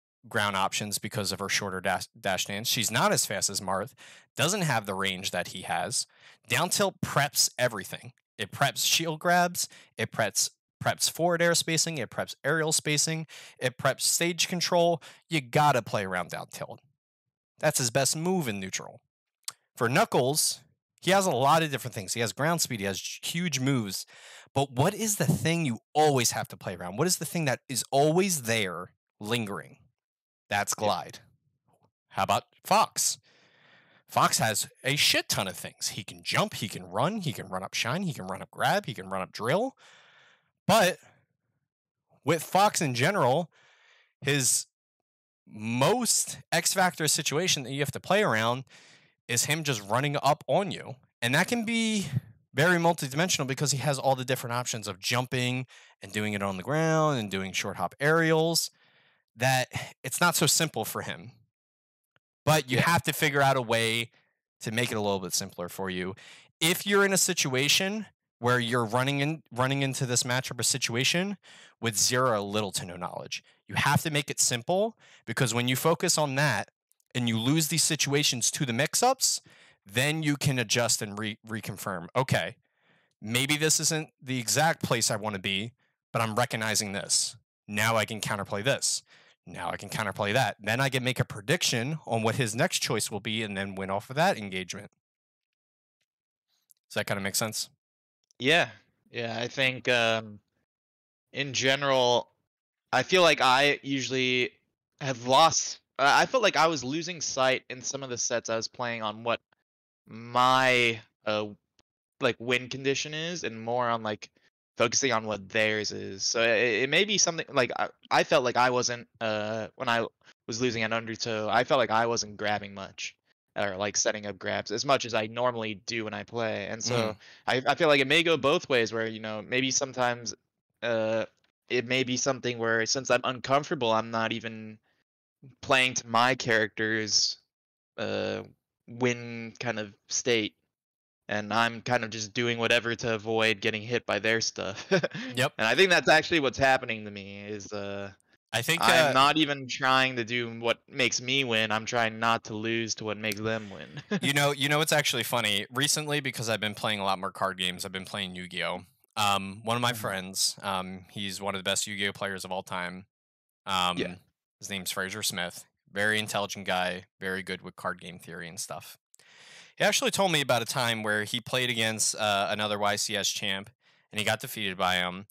options because of her shorter dash stance. She's not as fast as Marth, doesn't have the range that he has. Down tilt preps everything. It preps shield grabs, it preps forward air spacing, it preps aerial spacing, it preps stage control. You gotta play around down tilt. That's his best move in neutral. For Knuckles, he has a lot of different things. He has ground speed, he has huge moves. But what is the thing you always have to play around? What is the thing that is always there lingering? That's Yeah. glide. How about Fox? Fox has a shit ton of things. He can jump, he can run up shine, he can run up grab, he can run up drill. But with Fox in general, his most X Factor situation that you have to play around is him just running up on you. And that can be very multidimensional because he has all the different options of jumping and doing it on the ground and doing short hop aerials, that it's not so simple for him. But you Yeah. have to figure out a way to make it a little bit simpler for you. If you're in a situation where you're running into this matchup or situation with zero or little to no knowledge, you have to make it simple, because when you focus on that and you lose these situations to the mix-ups, then you can adjust and reconfirm. Okay, maybe this isn't the exact place I want to be, but I'm recognizing this. Now I can counterplay this. Now I can counterplay that. Then I can make a prediction on what his next choice will be and then win off of that engagement. Does that kind of make sense? Yeah. Yeah. I think in general, I feel like I usually have lost. I felt like I was losing sight in some of the sets I was playing on what my like win condition is, and more on like focusing on what theirs is. So it may be something like I felt like I wasn't when I was losing at Undertow, I felt like I wasn't grabbing much or like setting up grabs as much as I normally do when I play. And Mm, so I feel like it may go both ways, where maybe sometimes uh it may be something where, since I'm uncomfortable, I'm not even playing to my character's uh win kind of state, and I'm kind of just doing whatever to avoid getting hit by their stuff. yep. And I think that's actually what's happening to me is I think, I'm not even trying to do what makes me win. I'm trying not to lose to what makes them win. it's actually funny. Recently, because I've been playing a lot more card games, I've been playing Yu-Gi-Oh. One of my Uh-huh. friends, he's one of the best Yu-Gi-Oh players of all time. Yeah. Um, his name's Fraser Smith. Very intelligent guy, very good with card game theory and stuff. He actually told me about a time where he played against another YCS champ, and he got defeated by him.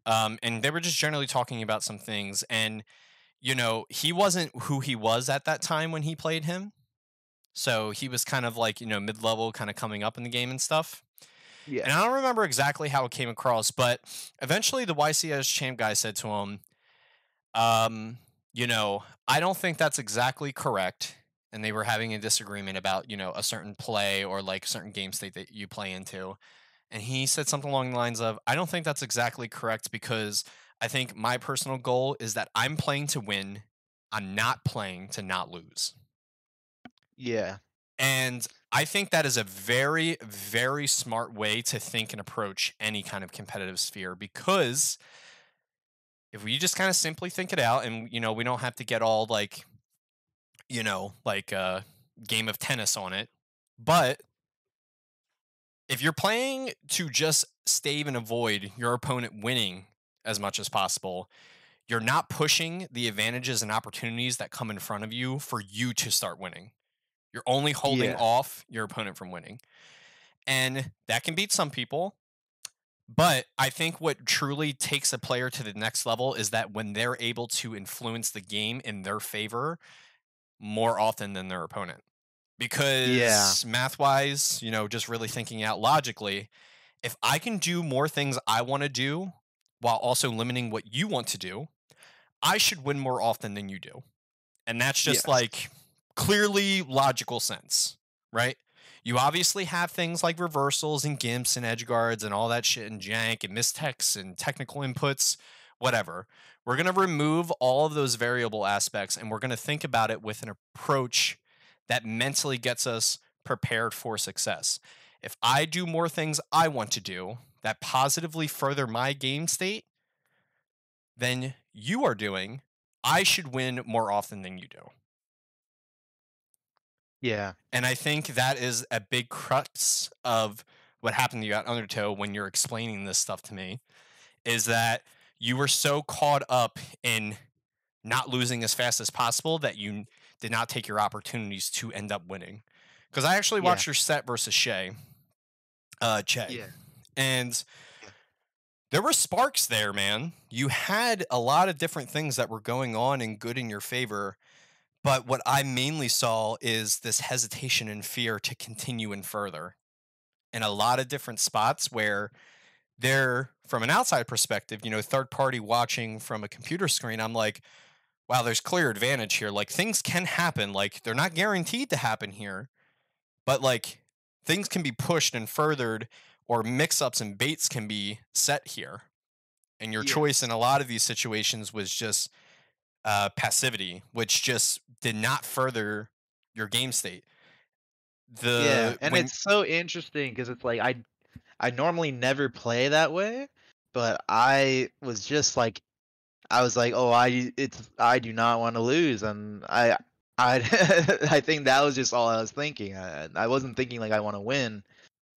And they were just generally talking about some things, and he wasn't who he was at that time when he played him. So he was kind of like, mid level, kind of coming up in the game and stuff. Yeah. And I don't remember exactly how it came across, but eventually the YCS champ guy said to him, um, I don't think that's exactly correct. And they were having a disagreement about, a certain play or like certain game state that you play into. And he said something along the lines of, I don't think that's exactly correct because I think my personal goal is that I'm playing to win. I'm not playing to not lose. Yeah. And I think that is a very, very smart way to think and approach any kind of competitive sphere because if we just kind of simply think it out and, we don't have to get all like a game of tennis on it. But if you're playing to just stave and avoid your opponent winning as much as possible, you're not pushing the advantages and opportunities that come in front of you for you to start winning. You're only holding Yeah. off your opponent from winning. And that can beat some people. But I think what truly takes a player to the next level is that when they're able to influence the game in their favor more often than their opponent. Yeah. Because math wise, just really thinking out logically, if I can do more things I want to do while also limiting what you want to do, I should win more often than you do. And that's just Yes. like clearly logical sense, right? You obviously have things like reversals and gimps and edge guards and all that shit and jank and mistechs and technical inputs, whatever. We're going to remove all of those variable aspects and we're going to think about it with an approach that mentally gets us prepared for success. If I do more things I want to do that positively further my game state than you are doing, I should win more often than you do. Yeah. And I think that is a big crux of what happened to you at Undertow when you're explaining this stuff to me is that you were so caught up in not losing as fast as possible that you did not take your opportunities to end up winning. Because I actually Yeah. watched your set versus Che, Yeah. and Yeah. there were sparks there, man. You had a lot of different things that were going on and good in your favor. But what I mainly saw is this hesitation and fear to continue and further in a lot of different spots where they're from an outside perspective, third party watching from a computer screen. I'm like, wow, there's clear advantage here. Like things can happen. Like they're not guaranteed to happen here, but like things can be pushed and furthered or mix ups and baits can be set here. And your choice in Yes. a lot of these situations was just passivity, which just did not further your game state. Yeah, The and when it's so interesting because it's like I normally never play that way, but I was like, "Oh, I do not want to lose," and I I think that was just all I was thinking. I wasn't thinking like I want to win.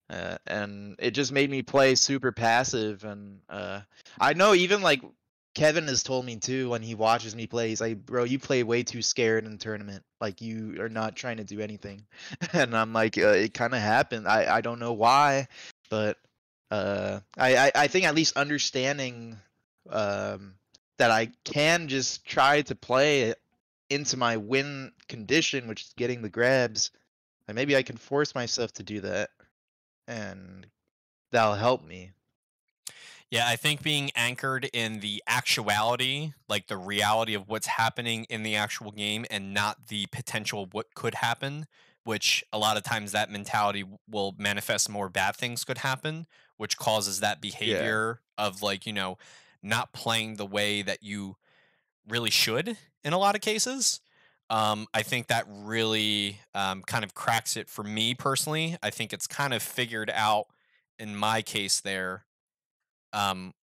And it just made me play super passive. And I know even like Kevin has told me too when he watches me play, he's like, "Bro, you play way too scared in tournament. Like you are not trying to do anything." And I'm like, "It kind of happened. I don't know why, but I think at least understanding um, that I can just try to play it into my win condition, which is getting the grabs, and maybe I can force myself to do that." And that'll help me. Yeah, I think being anchored in the actuality, like the reality of what's happening in the actual game and not the potential of what could happen, which a lot of times that mentality will manifest more bad things could happen, which causes that Yeah. behavior of like, not playing the way that you really should in a lot of cases. I think that really kind of cracks it for me personally. I think it's kind of figured out in my case there um,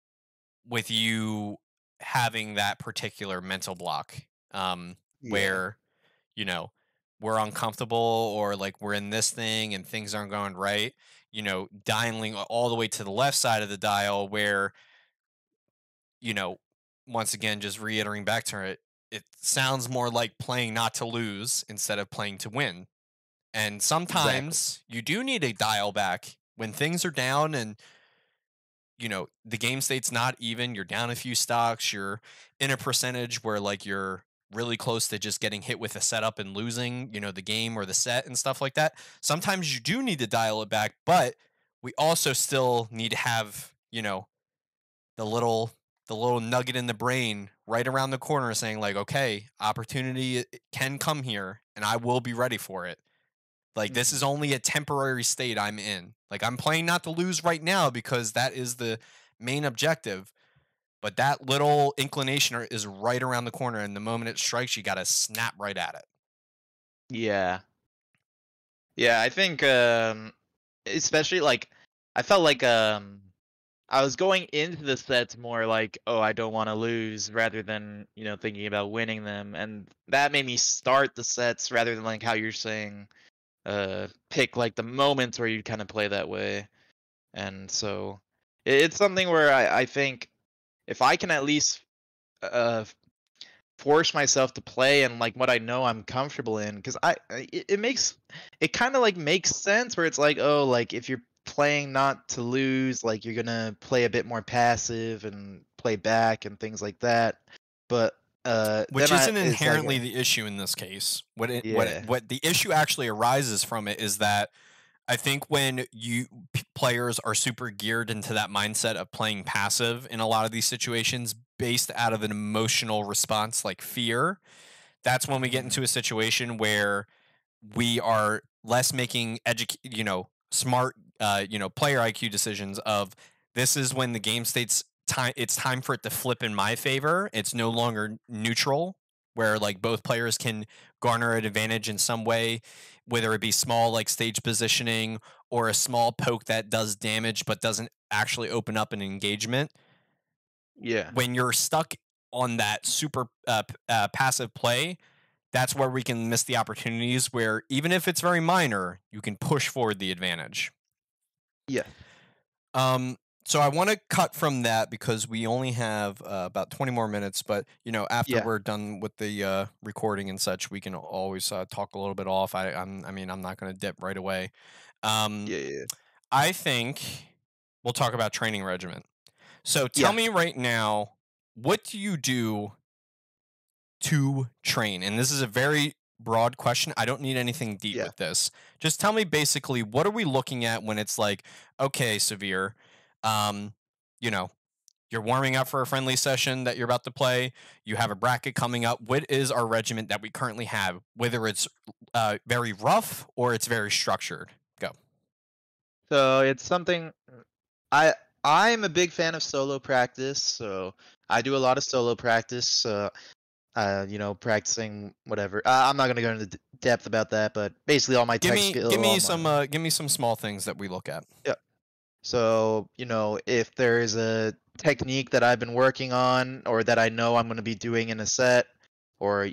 with you. having that particular mental block, Yeah. where, you know, we're uncomfortable or like we're in this thing and things aren't going right, dialing all the way to the left side of the dial where, you know, once again, just reiterating back to it, it sounds more like playing not to lose instead of playing to win. And Exactly. sometimes you do need a dial back when things are down and, the game state's not even, you're down a few stocks, you're in a percentage where like you're really close to just getting hit with a setup and losing, the game or the set and stuff like that. Sometimes you do need to dial it back, but we also still need to have, the little the little nugget in the brain right around the corner saying like, okay, opportunity can come here and I will be ready for it. Like this Hmm. is only a temporary state I'm in. Like I'm playing not to lose right now because that is the main objective. But that little inclination is right around the corner, and the moment it strikes, you got to snap right at it. Yeah. Yeah, I think especially like I felt like I was going into the sets more like, oh, I don't want to lose rather than, thinking about winning them. And that made me start the sets rather than like how you're saying, pick like the moments where you kind of play that way. And so it's something where I think if I can at least uh force myself to play and like what I know I'm comfortable in because it makes it kind of like makes sense where it's like, oh, like if you're playing not to lose, like you're gonna play a bit more passive and play back and things like that. But Which then I isn't it's like inherently the issue in this case. yeah. What the issue actually arises from it is that I think when players are super geared into that mindset of playing passive in a lot of these situations based out of an emotional response like fear, that's when we get Mhm. into a situation where we are less making smart player IQ decisions of this is when the game state's time it's time for it to flip in my favor. It's no longer neutral where like both players can garner an advantage in some way, whether it be small like stage positioning or a small poke that does damage but doesn't actually open up an engagement. Yeah. When you're stuck on that super passive play, that's where we can miss the opportunities where even if it's very minor, you can push forward the advantage. Yeah. Um, so I want to cut from that because we only have about 20 more minutes. But after Yeah. we're done with the recording and such, we can always talk a little bit off. I'm not going to dip right away. Um, Yeah. Yeah. I think we'll talk about training regimen. So tell Yeah. me right now, what do you do to train? And this is a very broad question. I don't need anything deep Yeah. with this. Just tell me basically what are we looking at when it's like, okay, Severe, um, you know, you're warming up for a friendly session that you're about to play. You have a bracket coming up. What is our regiment that we currently have? Whether it's very rough or it's very structured. Go. So it's something I I'm a big fan of solo practice, so I do a lot of solo practice. Practicing whatever. I'm not gonna go into depth about that, but basically all my Give tech me skill, give all me my some small things that we look at. yeah. So if there's a technique that I've been working on or that I know I'm gonna be doing in a set, or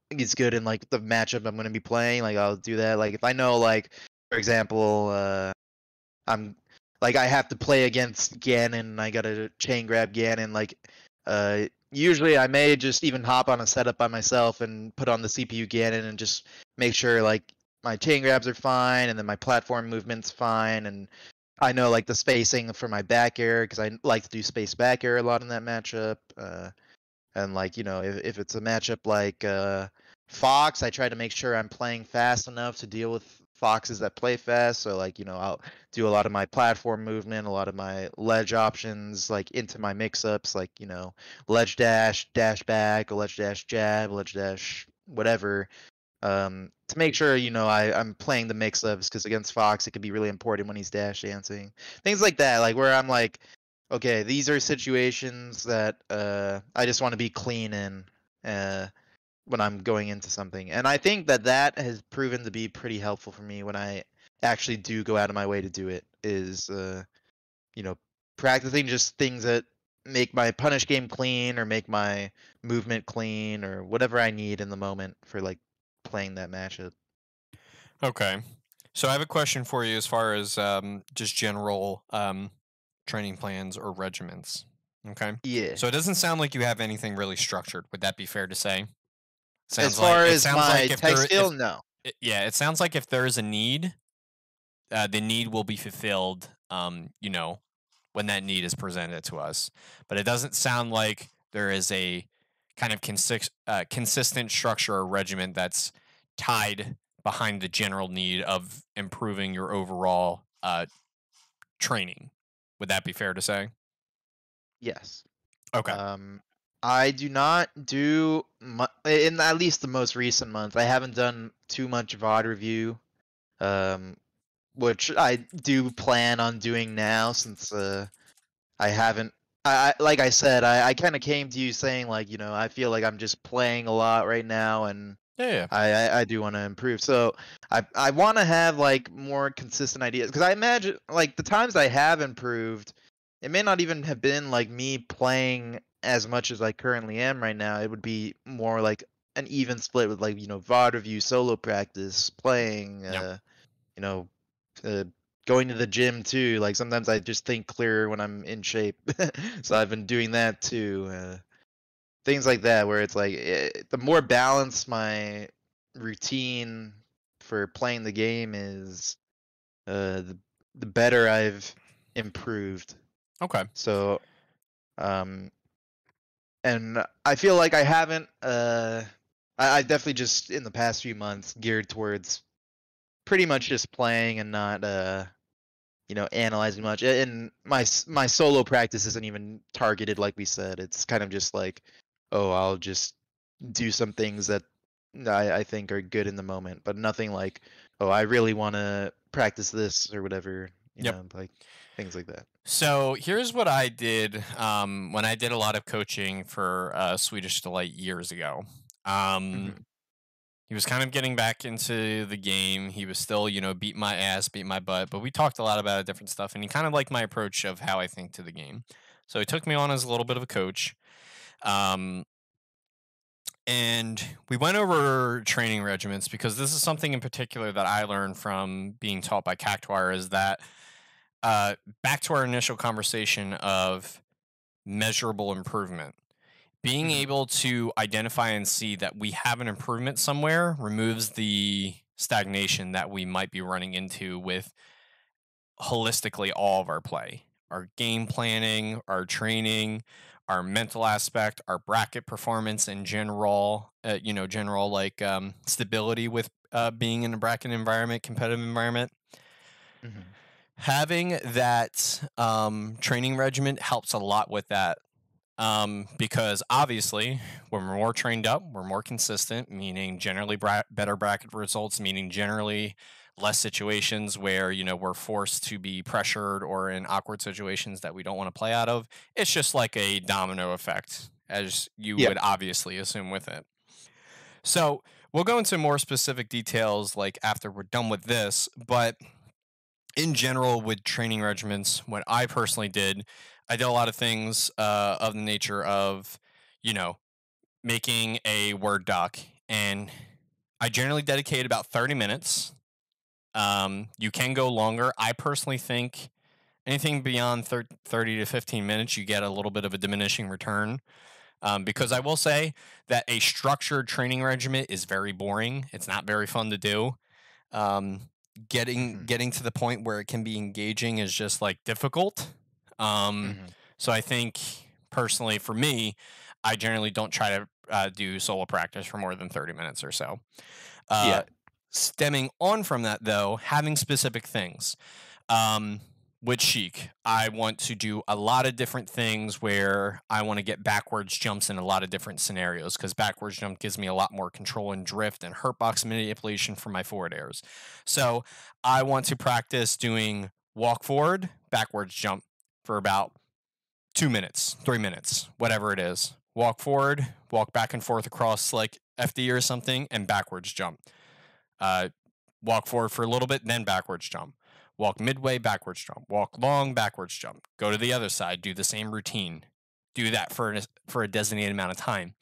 it's good in like the matchup I'm gonna be playing, like I'll do that. Like if I know, like for example, I'm like I have to play against Ganon. I gotta chain grab Ganon. Like, usually I may just even hop on a setup by myself and put on the CPU Ganon and just make sure like my chain grabs are fine and then my platform movement's fine and I know like the spacing for my back air because I like to do space back air a lot in that matchup. And like if it's a matchup like Fox, I try to make sure I'm playing fast enough to deal with foxes that play fast. So like I'll do a lot of my platform movement, a lot of my ledge options, like into my mix-ups, like ledge dash, dash back, a ledge dash jab, ledge dash whatever. To make sure I'm playing the mix-ups because against Fox it can be really important when he's dash dancing, things like that. Like where I'm like, okay, these are situations that I just want to be clean in uh, when I'm going into something. And I think that has proven to be pretty helpful for me when I actually do go out of my way to do it, is you know, practicing just things that make my punish game clean or make my movement clean or whatever I need in the moment for like playing that matchup. Okay. So I have a question for you as far as just general training plans or regiments. Okay. Yeah. So it doesn't sound like you have anything really structured. Would that be fair to say? As Sounds like far it as sounds like my if tech there skill, if no. yeah, it sounds like if there is a need, the need will be fulfilled. When that need is presented to us. But it doesn't sound like there is a kind of consistent structure or regimen that's tied behind the general need of improving your overall training. Would that be fair to say? Yes. Okay. Um, I do not do in at least the most recent month. I haven't done too much VOD review, um, which I do plan on doing now since I haven't. Like I said, I kind of came to you saying like I feel like I'm just playing a lot right now, and Yeah. Yeah. I do want to improve. So I want to have like more consistent ideas because I imagine like the times I have improved, it may not even have been like me playing as much as I currently am right now. It would be more like an even split with like VOD review, solo practice, playing, Yep. you know, uh, going to the gym too. Like sometimes I just think clearer when I'm in shape. So I've been doing that too. Things like that where it's like the more balanced my routine for playing the game is, the better I've improved. Okay. So um and I feel like I haven't I definitely just in the past few months geared towards pretty much just playing and not analyzing much. And my solo practice isn't even targeted like we said. It's kind of just like, oh, I'll just do some things that I think are good in the moment, but nothing like, oh, I really want to practice this or whatever, Yep. like things like that. So here's what I did when I did a lot of coaching for Swedish Delight years ago. Um, Hmm. He was kind of getting back into the game. He was still, beat my ass, beat my butt, but we talked a lot about different stuff, and he kind of liked my approach of how I think to the game. So he took me on as a little bit of a coach, um, and we went over training regiments because this is something in particular that I learned from being taught by Cactuar. Is that back to our initial conversation of measurable improvement, being Hmm. able to identify and see that we have an improvement somewhere removes the stagnation that we might be running into with holistically all of our play, our game planning, our training, our mental aspect, our bracket performance in general, general like stability with being in a bracket environment, competitive environment. Hmm. Having that training regimen helps a lot with that, because obviously, when we're more trained up, we're more consistent, meaning generally better bracket results, meaning generally less situations where we're forced to be pressured or in awkward situations that we don't want to play out of. It's just like a domino effect, as you Yeah. would obviously assume with it. So we'll go into more specific details like after we're done with this, but in general with training regimens, what I personally did, I did a lot of things of the nature of, you know, making a Word doc, and I generally dedicate about 30 minutes. You can go longer. I personally think anything beyond 30 to 15 minutes, you get a little bit of a diminishing return. Because I Hmm. will say that a structured training regimen is very boring. It's not very fun to do. um, getting Hmm. getting to the point where it can be engaging is just like difficult. Um, Hmm. so I think personally for me, I generally don't try to do solo practice for more than 30 minutes or so. Uh, Yeah. Stemming on from that, though, having specific things. Um, with Chic, I want to do a lot of different things where I want to get backwards jumps in a lot of different scenarios because backwards jump gives me a lot more control and drift and hurtbox manipulation for my forward airs. So I want to practice doing walk forward, backwards jump for about 2 minutes, 3 minutes, whatever it is. Walk forward, walk back and forth across like FD or something, and backwards jump. Uh, Walk forward for a little bit, then backwards jump. Walk midway, backwards jump. Walk long, backwards jump. Go to the other side, do the same routine. do that for a designated amount of time.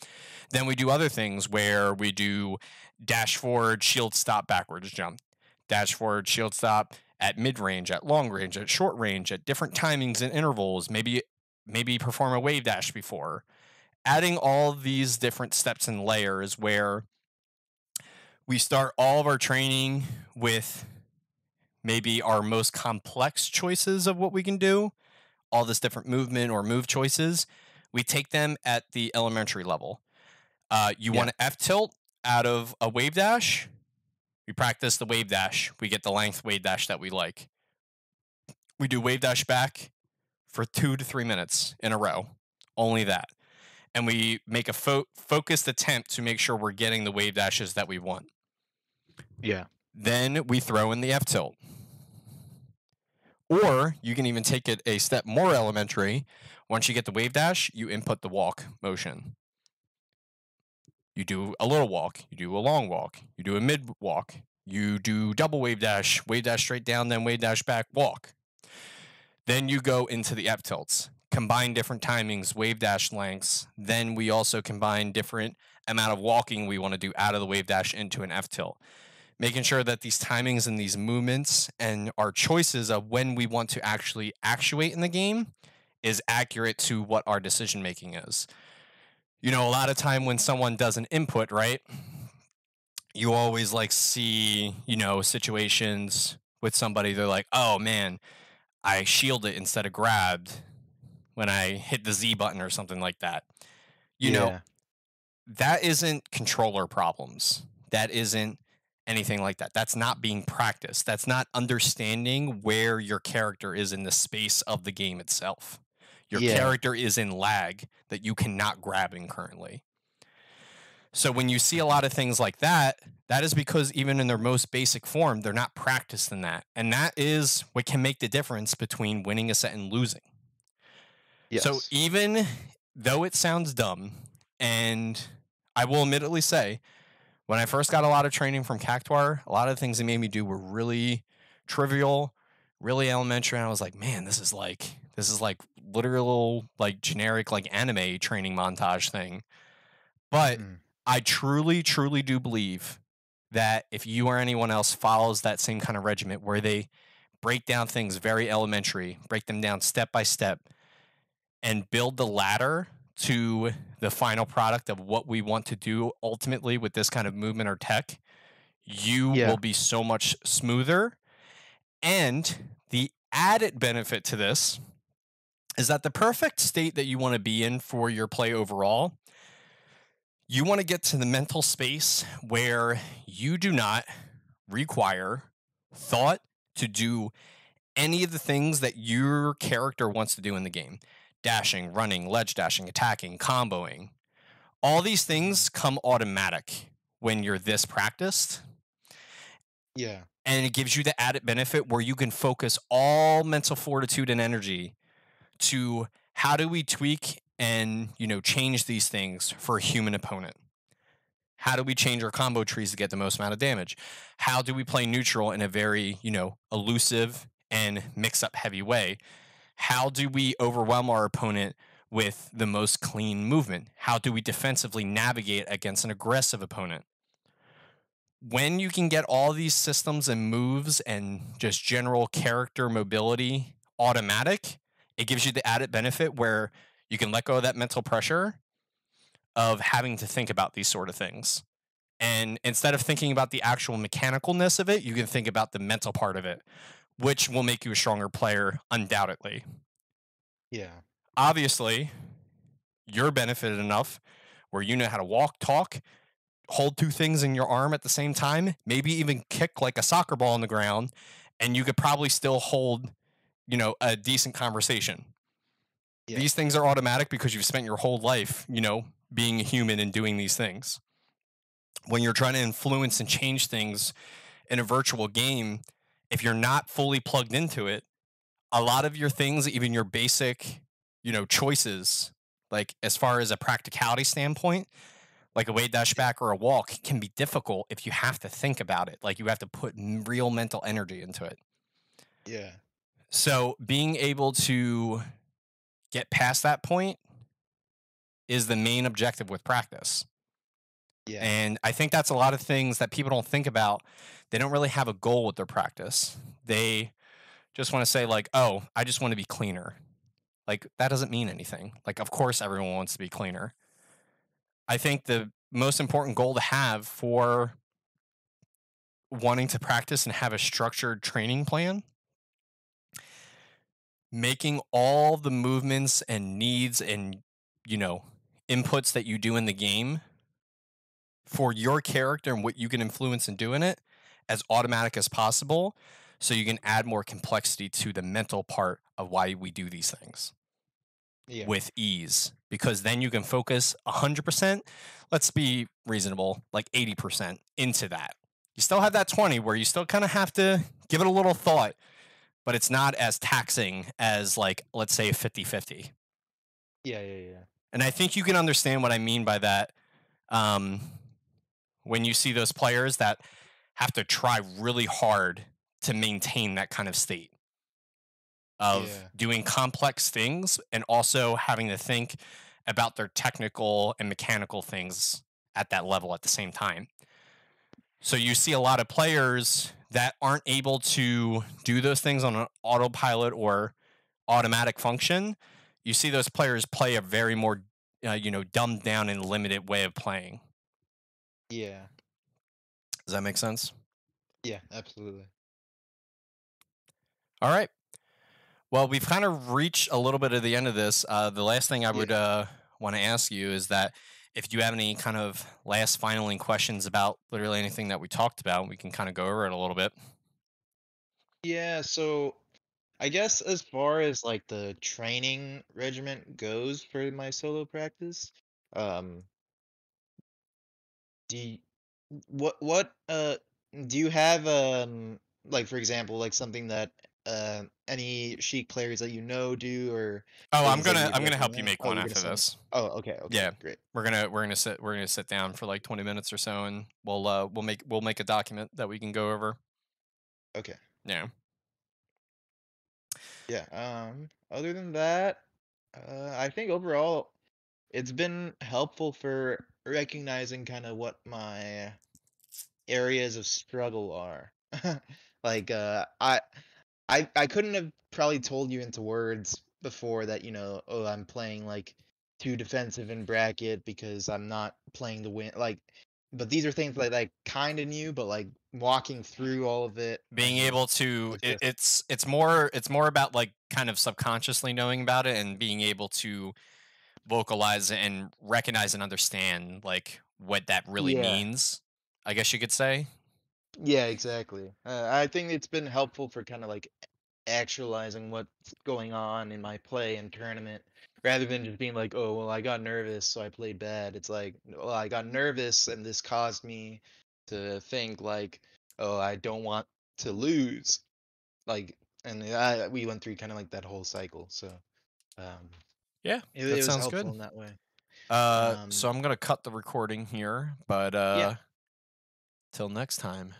Then we do other things where we do dash forward, shield stop, backwards jump, dash forward, shield stop at mid range, at long range, at short range, at different timings and intervals. Maybe perform a wave dash before. Adding all these different steps and layers where we start all of our training with maybe our most complex choices of what we can do, all this different movement or move choices. We take them at the elementary level. You Yeah. want to F tilt out of a wave dash. We practice the wave dash. We get the length wave dash that we like. We do wave dash back for 2 to 3 minutes in a row. Only that. And we make a focused attempt to make sure we're getting the wave dashes that we want. Yeah. Then we throw in the F tilt. Or you can even take it a step more elementary. Once you get the wave dash, you input the walk motion. You do a little walk, you do a long walk, you do a mid walk, you do double wave dash straight down, then wave dash back, walk. Then you go into the F tilts, combine different timings, wave dash lengths. Then we also combine different amount of walking we want to do out of the wave dash into an F tilt. Making sure that these timings and these movements and our choices of when we want to actually actuate in the game is accurate to what our decision making is. A lot of time when someone does an input, right? You always like see, situations with somebody, they're like, oh man, I shielded instead of grabbed when I hit the Z button or something like that. You know, Yeah. that isn't controller problems. That isn't anything like that. That's not being practiced. That's not understanding where your character is in the space of the game itself. Your Yeah. character is in lag that you cannot grab in currently. So when you see a lot of things like that, that is because even in their most basic form, they're not practiced in that. And that is what can make the difference between winning a set and losing. So Yes. even though it sounds dumb, and I will admittedly say, when I first got a lot of training from Cactuar, a lot of the things they made me do were really trivial, really elementary. And I was like, man, this is like literal, like generic, like anime training montage thing. But Mhm. I truly, truly do believe that if you or anyone else follows that same kind of regiment where they break down things very elementary, break them down step by step, and build the ladder to the final product of what we want to do ultimately with this kind of movement or tech, you Yeah. will be so much smoother. And the added benefit to this is that the perfect state that you want to be in for your play overall, you want to get to the mental space where you do not require thought to do any of the things that your character wants to do in the game. Dashing, running, ledge dashing, attacking, comboing. All these Mhm. things come automatic when you're this practiced. Yeah. And it gives you the added benefit where you can focus all mental fortitude and energy to how do we tweak and, change these things for a human opponent? How do we change our combo trees to get the most amount of damage? How do we play neutral in a very, elusive and mix up heavy way? How do we overwhelm our opponent with the most clean movement? How do we defensively navigate against an aggressive opponent? When you can get all these systems and moves and just general character mobility automatic, it gives you the added benefit where you can let go of that mental pressure of having to think about these sort of things. And instead of thinking about the actual mechanicalness of it, you can think about the mental part of it, which will make you a stronger player, undoubtedly. Yeah. Obviously, you're benefited enough where you know how to walk, talk, hold two things in your arm at the same time, maybe even kick like a soccer ball on the ground, and you could probably still hold, a decent conversation. Yeah. These things are automatic because you've spent your whole life, being a human and doing these things. When you're trying to influence and change things in a virtual game, if you're not fully plugged into it, a lot of your things, even your basic, choices, like as far as a practicality standpoint, like a weight dash Yeah. back or a walk can be difficult if you have to think about it. Like you have to put real mental energy into it. Yeah. So being able to get past that point is the main objective with practice. Yeah. And I think that's a lot of things that people don't think about. They don't really have a goal with their practice. They just want to say, like, oh, I just want to be cleaner. Like, that doesn't mean anything. Like, of course, everyone wants to be cleaner. I think the most important goal to have for wanting to practice and have a structured training plan, making all the movements and needs and, you know, inputs that you do in the game for your character and what you can influence and do in it as automatic as possible so you can add more complexity to the mental part of why we do these things Yeah. with ease, because then you can focus 100%, let's be reasonable, like 80% into that. You still have that 20 where you still kind of have to give it a little thought, but it's not as taxing as, like, let's say 50-50. Yeah, yeah, yeah. And I think you can understand what I mean by that. um, when you see those players that have to try really hard to maintain that kind of state of Yeah. doing complex things and also having to think about their technical and mechanical things at that level at the same time. So you see a lot of players that aren't able to do those things on an autopilot or automatic function. You see those players play a very more dumbed down and limited way of playing. Yeah. Does that make sense? Yeah, absolutely. All right. Well, we've kind of reached a little bit of the end of this. The last thing I Yeah. would want to ask you is that if you have any kind of last finaling questions about literally anything that we talked about, we can kind of go over it a little bit. Yeah, so I guess as far as like the training regiment goes for my solo practice, um, do you, what do you have like for example like something that any Sheik players that you know do or Oh, I'm things that gonna you'd I'm gonna help you recommend? make Oh, one you're gonna after send. this. Oh, okay, okay, Yeah, great. we're gonna sit down for like 20 minutes or so, and we'll make a document that we can go over. Okay. Yeah. Yeah. Other than that, I think overall it's been helpful for recognizing kind of what my areas of struggle are. Like I couldn't have probably told you into words before that, oh, I'm playing like too defensive in bracket because I'm not playing the win like but these are things that I kind of knew, but like walking through all of it Being and able to just it's more about like kind of subconsciously knowing about it and being able to vocalize and recognize and understand like what that really yeah. means, I guess you could say. Yeah, exactly. I think it's been helpful for kind of like actualizing what's going on in my play and tournament rather than just being like, oh, well, I got nervous, so I played bad. It's like, well, I got nervous and this caused me to think like, oh, I don't want to lose. Like, and we went through kind of like that whole cycle. So, um, Yeah, it that was sounds helpful good. in that way. So I'm gonna cut the recording here, but Yeah. till next time.